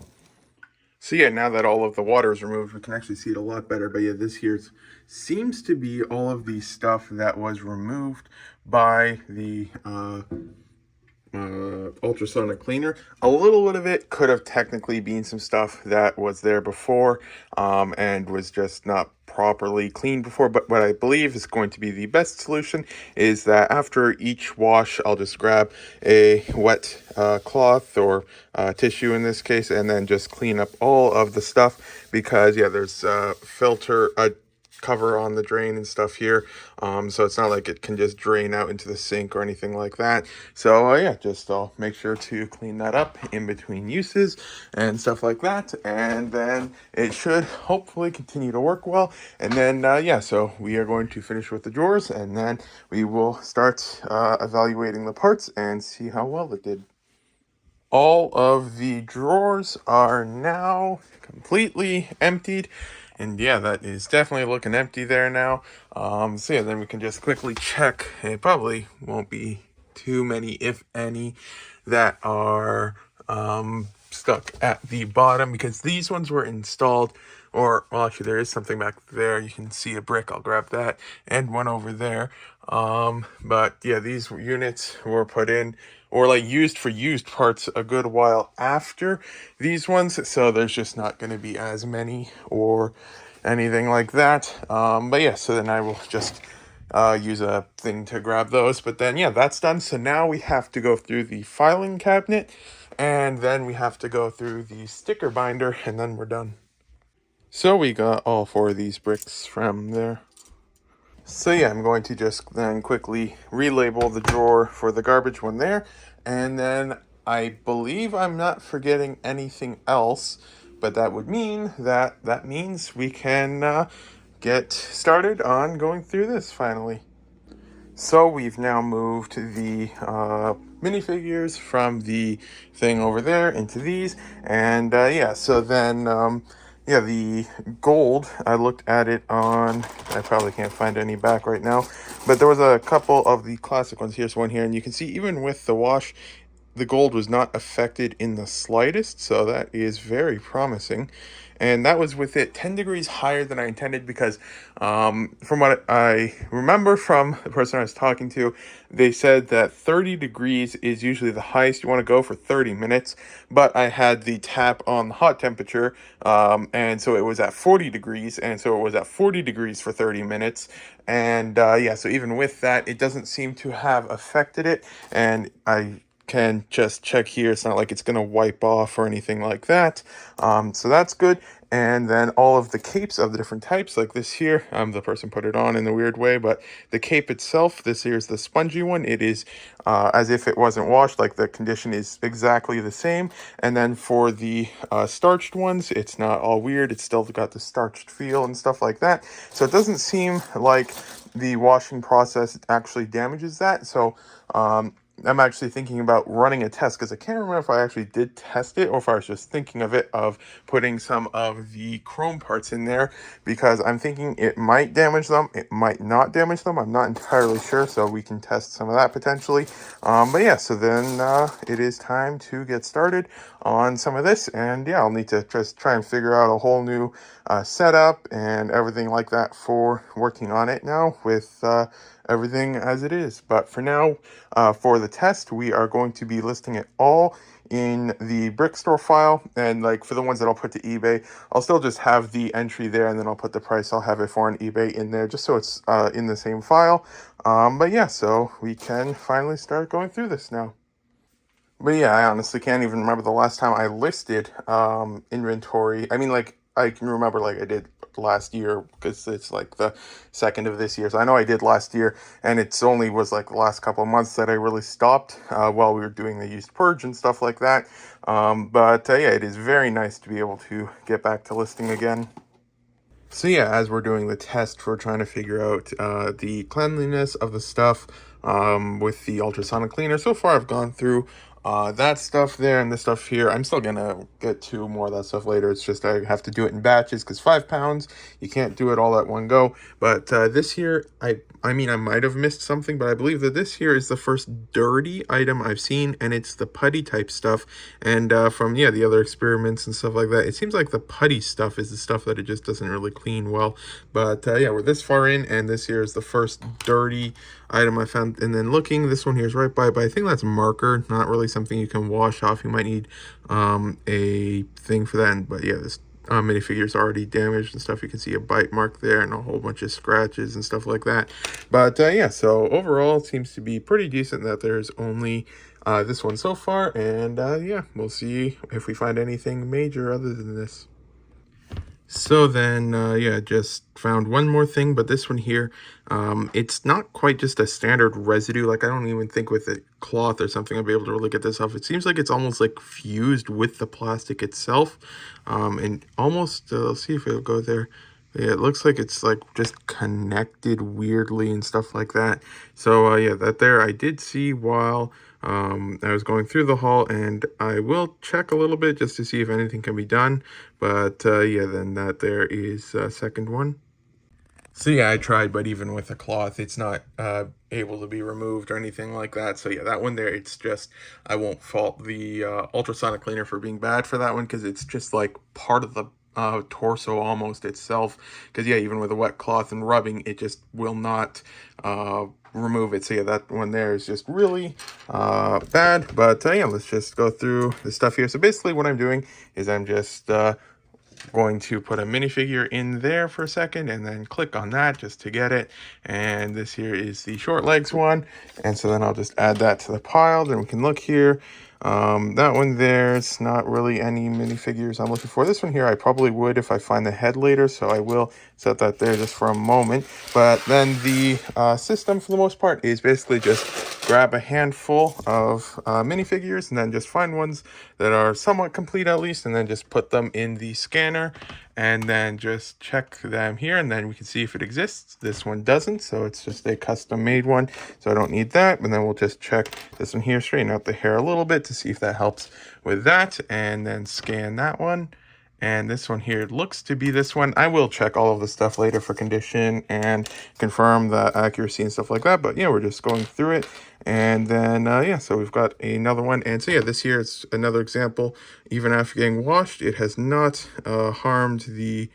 So yeah, now that all of the water is removed, we can actually see it a lot better. But yeah, this here seems to be all of the stuff that was removed by the ultrasonic cleaner. A little bit of it could have technically been some stuff that was there before and was just not properly cleaned before, but what I believe is going to be the best solution is that after each wash I'll just grab a wet cloth or tissue in this case, and then just clean up all of the stuff, because yeah, there's filter cover on the drain and stuff here, so it's not like it can just drain out into the sink or anything like that. So yeah, just I'll make sure to clean that up in between uses and stuff like that, and then it should hopefully continue to work well. And then yeah, so we are going to finish with the drawers, and then we will start evaluating the parts and see how well it did. All of the drawers are now completely emptied. And yeah, that is definitely looking empty there now. So yeah, then we can just quickly check. It probably won't be too many, if any, that are stuck at the bottom, because these ones were installed, or well, actually there is something back there. You can see a brick. I'll grab that, and one over there. But yeah, these units were put in, or like used for used parts, a good while after these ones, so there's just not going to be as many or anything like that. But yeah, so then I will just use a thing to grab those. But then yeah, that's done. So now we have to go through the filing cabinet, and then we have to go through the sticker binder, and then we're done. So we got all 4 of these bricks from there. So yeah, I'm going to just then quickly relabel the drawer for the garbage one there, and then I believe I'm not forgetting anything else, but that would mean that means we can get started on going through this finally. So we've now moved the minifigures from the thing over there into these, and yeah, so then yeah, the gold, I looked at it on, I probably can't find any back right now, but there was a couple of the classic ones. Here's one here, and you can see even with the wash, the gold was not affected in the slightest, so that is very promising. And that was with it 10 degrees higher than I intended, because from what I remember from the person I was talking to, they said that 30 degrees is usually the highest you want to go for 30 minutes, but I had the tap on the hot temperature, and so it was at 40 degrees, and so it was at 40 degrees for 30 minutes, and yeah, so even with that, it doesn't seem to have affected it, and I can just check here. It's not like it's going to wipe off or anything like that. So that's good. And then all of the capes of the different types, like this here, the person put it on in a weird way, but the cape itself, this here is the spongy one. It is as if it wasn't washed, like the condition is exactly the same. And then for the starched ones, it's not all weird. It's still got the starched feel and stuff like that. So it doesn't seem like the washing process actually damages that. So I'm actually thinking about running a test, because I can't remember if I actually did test it or if I was just thinking of it, of putting some of the chrome parts in there, because I'm thinking it might damage them, it might not damage them. I'm not entirely sure, so we can test some of that potentially. But yeah, so then it is time to get started on some of this, and yeah, I'll need to just try and figure out a whole new setup and everything like that for working on it now with everything as it is. But for now, for the test, we are going to be listing it all in the brick store file, and like for the ones that I'll put to eBay, I'll still just have the entry there, and then I'll put the price I'll have it for on eBay in there, just so it's in the same file. But yeah, so we can finally start going through this now. But yeah, I honestly can't even remember the last time I listed inventory. I mean, like, I can remember like I did last year, because it's like the second of this year. So I know I did last year, and it's only was like the last couple of months that I really stopped while we were doing the used purge and stuff like that. But yeah, it is very nice to be able to get back to listing again. So yeah, as we're doing the test, we're trying to figure out the cleanliness of the stuff with the ultrasonic cleaner. So far, I've gone through that stuff there and this stuff here. I'm still gonna get to more of that stuff later. It's just I have to do it in batches, because 5 pounds, you can't do it all at one go. But this here, I mean, I might have missed something, but I believe that this here is the first dirty item I've seen, and it's the putty type stuff. And from, yeah, the other experiments and stuff like that, it seems like the putty stuff is the stuff that it just doesn't really clean well. But yeah, we're this far in, and this here is the first dirty item I found. And then looking, this one here is right by, but I think that's marker, not really something you can wash off. You might need a thing for that. But yeah, this minifigure is already damaged and stuff. You can see a bite mark there and a whole bunch of scratches and stuff like that. But yeah, so overall it seems to be pretty decent that there's only this one so far. And yeah, we'll see if we find anything major other than this. So then, yeah, just found one more thing, but this one here, it's not quite just a standard residue. Like, I don't even think with a cloth or something I'll be able to really get this off. It seems like it's almost like fused with the plastic itself, and almost, let's see if it'll go there. Yeah, it looks like it's like just connected weirdly and stuff like that. So yeah, that there I did see while I was going through the haul, and I will check a little bit just to see if anything can be done. But yeah, then that there is a second one. So yeah, I tried, but even with a cloth, it's not able to be removed or anything like that. So yeah, that one there, it's just, I won't fault the ultrasonic cleaner for being bad for that one, because it's just like part of the torso almost itself. Because yeah, even with a wet cloth and rubbing, it just will not remove it. So yeah, that one there is just really bad. But yeah, let's just go through the stuff here. So basically what I'm doing is I'm just going to put a minifigure in there for a second, and then click on that just to get it. And this here is the short legs one, and so then I'll just add that to the pile. Then we can look here. That one there's not really any minifigures I'm looking for. This one here I probably would if I find the head later, so I will set that there just for a moment. But then the system for the most part is basically just grab a handful of minifigures, and then just find ones that are somewhat complete at least, and then just put them in the scanner, and then just check them here, and then we can see if it exists. This one doesn't, so it's just a custom made one, so I don't need that. And then we'll just check this one here, straighten out the hair a little bit to see if that helps with that, and then scan that one. And this one here looks to be this one. I will check all of the stuff later for condition and confirm the accuracy and stuff like that. But yeah, we're just going through it. And then, yeah, so we've got another one. And so yeah, this here is another example. Even after getting washed, it has not harmed the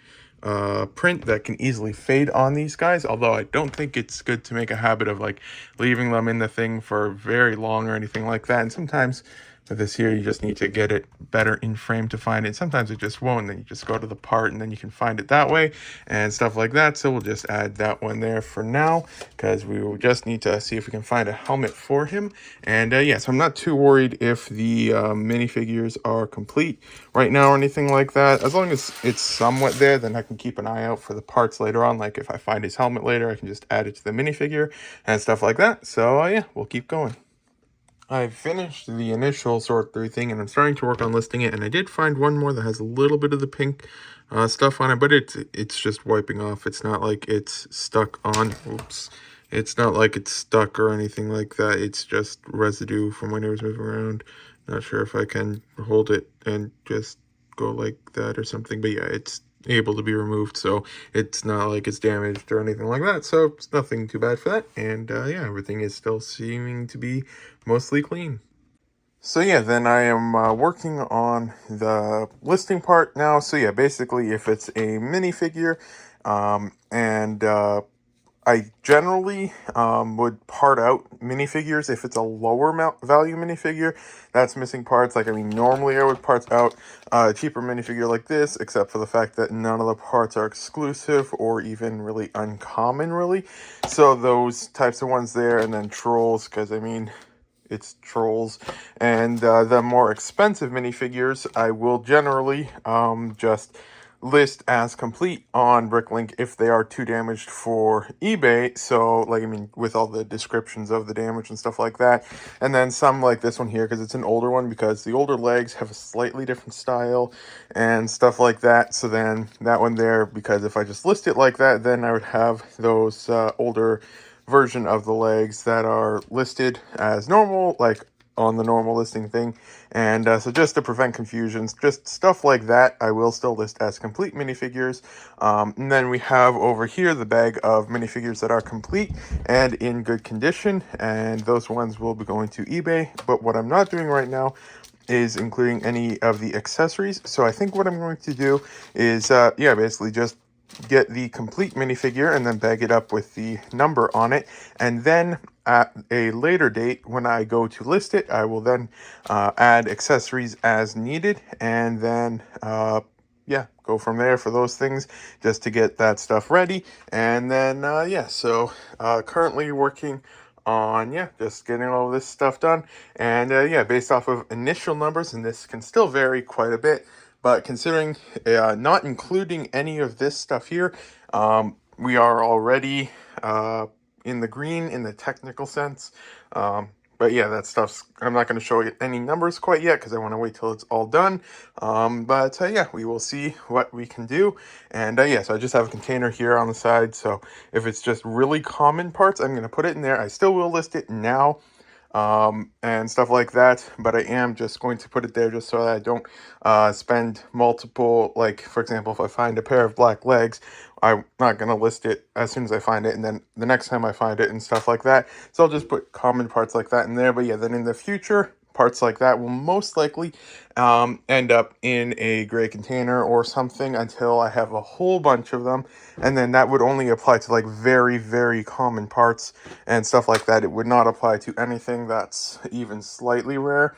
print that can easily fade on these guys. Although I don't think it's good to make a habit of like leaving them in the thing for very long or anything like that. And sometimes with this here, you just need to get it better in frame to find it. Sometimes it just won't, and then you just go to the part and then you can find it that way and stuff like that. So we'll just add that one there for now, because we will just need to see if we can find a helmet for him. And yeah, so I'm not too worried if the minifigures are complete right now or anything like that. As long as it's somewhat there, then I can keep an eye out for the parts later on. Like if I find his helmet later, I can just add it to the minifigure and stuff like that. So yeah, we'll keep going. I finished the initial sort through thing, and I'm starting to work on listing it. And I did find one more that has a little bit of the pink stuff on it, but it's just wiping off. It's not like it's stuck on. Oops. It's not like it's stuck or anything like that. It's just residue from when it was moving around. Not sure if I can hold it and just go like that or something. But yeah, it's able to be removed. So it's not like it's damaged or anything like that. So it's nothing too bad for that. And yeah, everything is still seeming to be mostly clean. So yeah, then I am working on the listing part now. So yeah, basically if it's a minifigure, and I generally would part out minifigures if it's a lower value minifigure that's missing parts. Like, I mean, normally I would part out a cheaper minifigure like this, except for the fact that none of the parts are exclusive or even really uncommon, really. So those types of ones there, and then trolls, because, I mean, it's trolls. And the more expensive minifigures, I will generally just list as complete on Bricklink if they are too damaged for eBay. So, like, I mean, with all the descriptions of the damage and stuff like that. And then some like this one here, because it's an older one, because the older legs have a slightly different style and stuff like that. So then that one there, because if I just list it like that, then I would have those older version of the legs that are listed as normal, like on the normal listing thing. And so just to prevent confusions, just stuff like that, I will still list as complete minifigures. And then we have over here the bag of minifigures that are complete and in good condition, and those ones will be going to eBay. But what I'm not doing right now is including any of the accessories. So I think what I'm going to do is, yeah, basically just get the complete minifigure and then bag it up with the number on it, and then at a later date when I go to list it, I will then add accessories as needed, and then yeah, go from there for those things just to get that stuff ready. And then yeah, so currently working on, yeah, just getting all this stuff done. And yeah, based off of initial numbers, and this can still vary quite a bit, but considering not including any of this stuff here, we are already in the green in the technical sense. But yeah, that stuff's, I'm not going to show you any numbers quite yet because I want to wait till it's all done. But yeah, we will see what we can do. And yeah, so I just have a container here on the side. So if it's just really common parts, I'm going to put it in there. I still will list it now and stuff like that, but I am just going to put it there just so that I don't spend multiple, like, for example, if I find a pair of black legs, I'm not going to list it as soon as I find it, and then the next time I find it and stuff like that. So I'll just put common parts like that in there. But yeah, then in the future, parts like that will most likely end up in a gray container or something until I have a whole bunch of them. And then that would only apply to like very, very common parts and stuff like that. It would not apply to anything that's even slightly rare,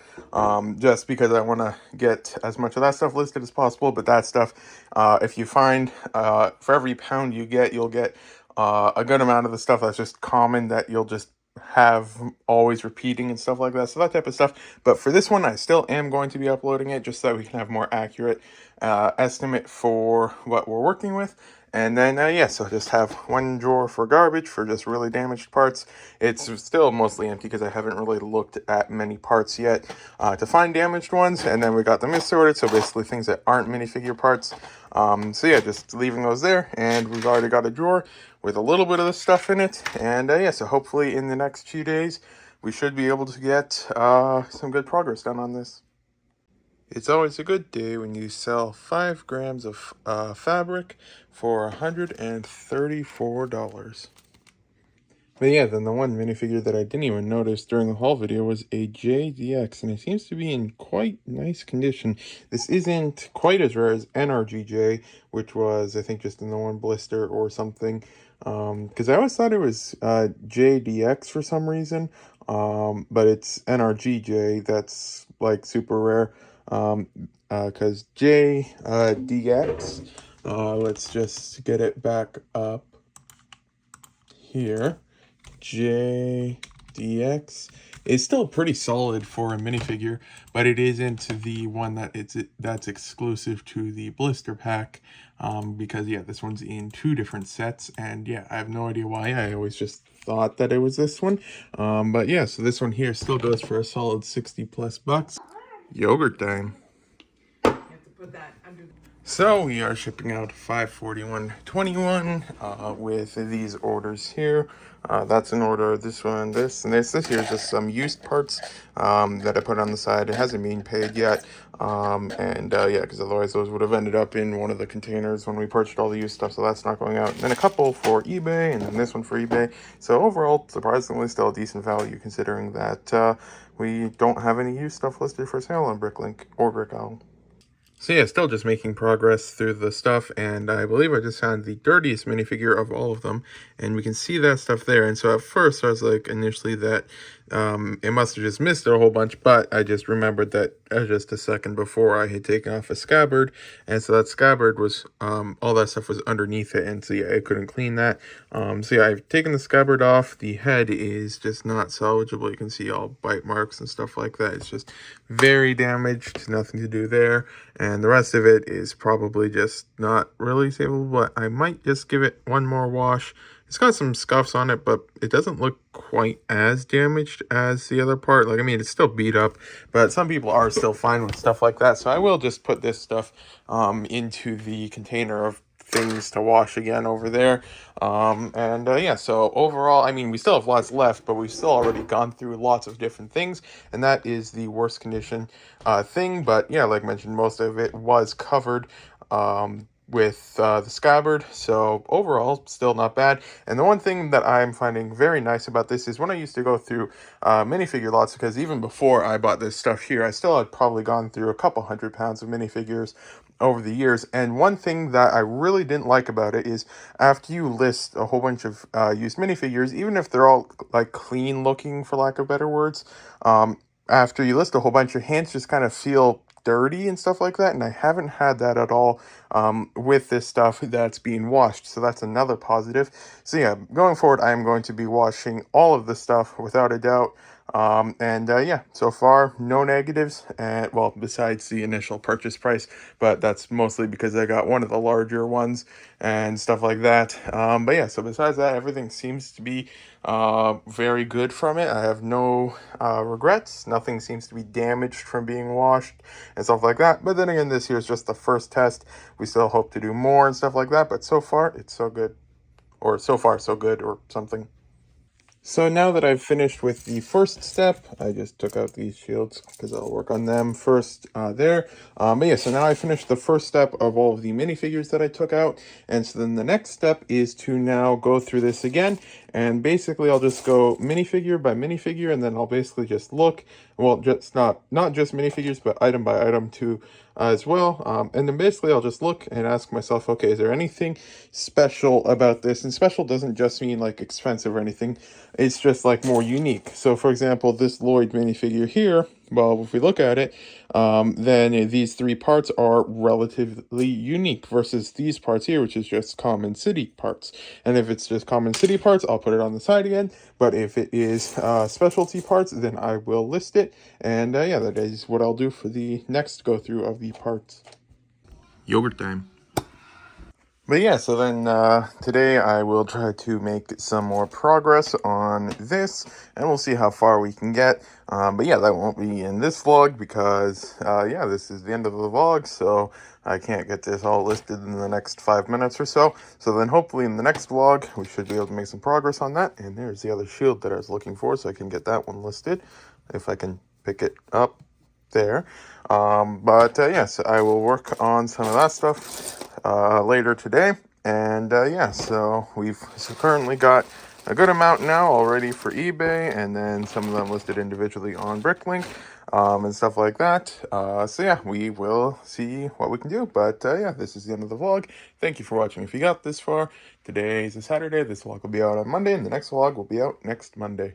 just because I want to get as much of that stuff listed as possible. But that stuff, if you find, for every pound you get, you'll get a good amount of the stuff that's just common that you'll just have always repeating and stuff like that. So that type of stuff. But for this one, I still am going to be uploading it just so that we can have more accurate estimate for what we're working with. And then, yeah, so just have one drawer for garbage for just really damaged parts. It's still mostly empty because I haven't really looked at many parts yet to find damaged ones. And then we got them assorted, so basically things that aren't minifigure parts. So yeah, just leaving those there. And we've already got a drawer with a little bit of the stuff in it. And yeah, so hopefully in the next few days, we should be able to get some good progress done on this. It's always a good day when you sell 5 grams of fabric for $134. But yeah, then the one minifigure that I didn't even notice during the haul video was a JDX, and it seems to be in quite nice condition. This isn't quite as rare as NRGJ, which was, I think, just in the one blister or something. Because I always thought it was JDX for some reason, but it's NRGJ that's, like, super rare. Because JDX, let's just get it back up here. JDX is still pretty solid for a minifigure, but it isn't the one that's exclusive to the blister pack, because yeah, this one's in 2 different sets, and yeah, I have no idea why. I always just thought that it was this one, but yeah, so this one here still goes for a solid 60+ bucks. Yogurt time. So we are shipping out 541.21 with these orders here. That's an order. This one, this, and this. This here is just some used parts that I put on the side. It hasn't been paid yet, yeah, because otherwise those would have ended up in one of the containers when we purchased all the used stuff. So that's not going out. And then a couple for eBay, and then this one for eBay. So overall, surprisingly, still a decent value considering that we don't have any used stuff listed for sale on Bricklink or Brickowl. So yeah, still just making progress through the stuff, and I believe I just found the dirtiest minifigure of all of them, and we can see that stuff there. And so at first I was like initially that it must have just missed a whole bunch, but I just remembered that just a second before I had taken off a scabbard, and so that scabbard was all that stuff was underneath it, and so yeah, I couldn't clean that. So yeah, I've taken the scabbard off. The head is just not salvageable. You can see all bite marks and stuff like that. It's just very damaged, nothing to do there. And the rest of it is probably just not really savable, but I might just give it one more wash. It's got some scuffs on it, but it doesn't look quite as damaged as the other part. Like, I mean, it's still beat up, but some people are still fine with stuff like that. So I will just put this stuff into the container of things to wash again over there. Yeah, so overall, I mean, we still have lots left, but we've still already gone through lots of different things, and that is the worst condition thing. But yeah, like mentioned, most of it was covered with the scabbard, so overall still not bad. And the one thing that I'm finding very nice about this is when I used to go through minifigure lots, because even before I bought this stuff here, I still had probably gone through a couple 100 pounds of minifigures over the years. And one thing that I really didn't like about it is after you list a whole bunch of used minifigures, even if they're all like clean looking, for lack of better words, after you list a whole bunch, your hands just kind of feel dirty and stuff like that, and I haven't had that at all with this stuff that's being washed, so that's another positive. So yeah, going forward, I am going to be washing all of this stuff without a doubt. Yeah, so far no negatives, and well, besides the initial purchase price, but that's mostly because I got one of the larger ones and stuff like that. But yeah, so besides that, everything seems to be very good from it. I have no regrets. Nothing seems to be damaged from being washed and stuff like that. But then again, this here is just the first test. We still hope to do more and stuff like that, but so far it's so good, or so far so good, or something. So now that I've finished with the first step, I just took out these shields because I'll work on them first there. But yeah, so now I finished the first step of all of the minifigures that I took out. And so then the next step is to now go through this again. And basically I'll just go minifigure by minifigure, and then I'll basically just look, well, just not just minifigures, but item by item too as well. And then basically I'll just look and ask myself, okay, is there anything special about this? And special doesn't just mean like expensive or anything. It's just like more unique. So for example, this Lloyd minifigure here, well, if we look at it, then these three parts are relatively unique versus these parts here, which is just common city parts. And if it's just common city parts, I'll put it on the side again. But if it is specialty parts, then I will list it. And yeah, that is what I'll do for the next go through of the parts. Yogurt time. But yeah, so then today I will try to make some more progress on this, and we'll see how far we can get. But yeah, that won't be in this vlog because, yeah, this is the end of the vlog, so I can't get this all listed in the next 5 minutes or so. So then hopefully in the next vlog, we should be able to make some progress on that. And there's the other shield that I was looking for, so I can get that one listed if I can pick it up there. Yes, I will work on some of that stuff later today. And yeah, so we've currently got a good amount now already for eBay, and then some of them listed individually on Bricklink and stuff like that. So yeah, we will see what we can do. But yeah, this is the end of the vlog. Thank you for watching. If you got this far, today is a Saturday. This vlog will be out on Monday, and the next vlog will be out next Monday.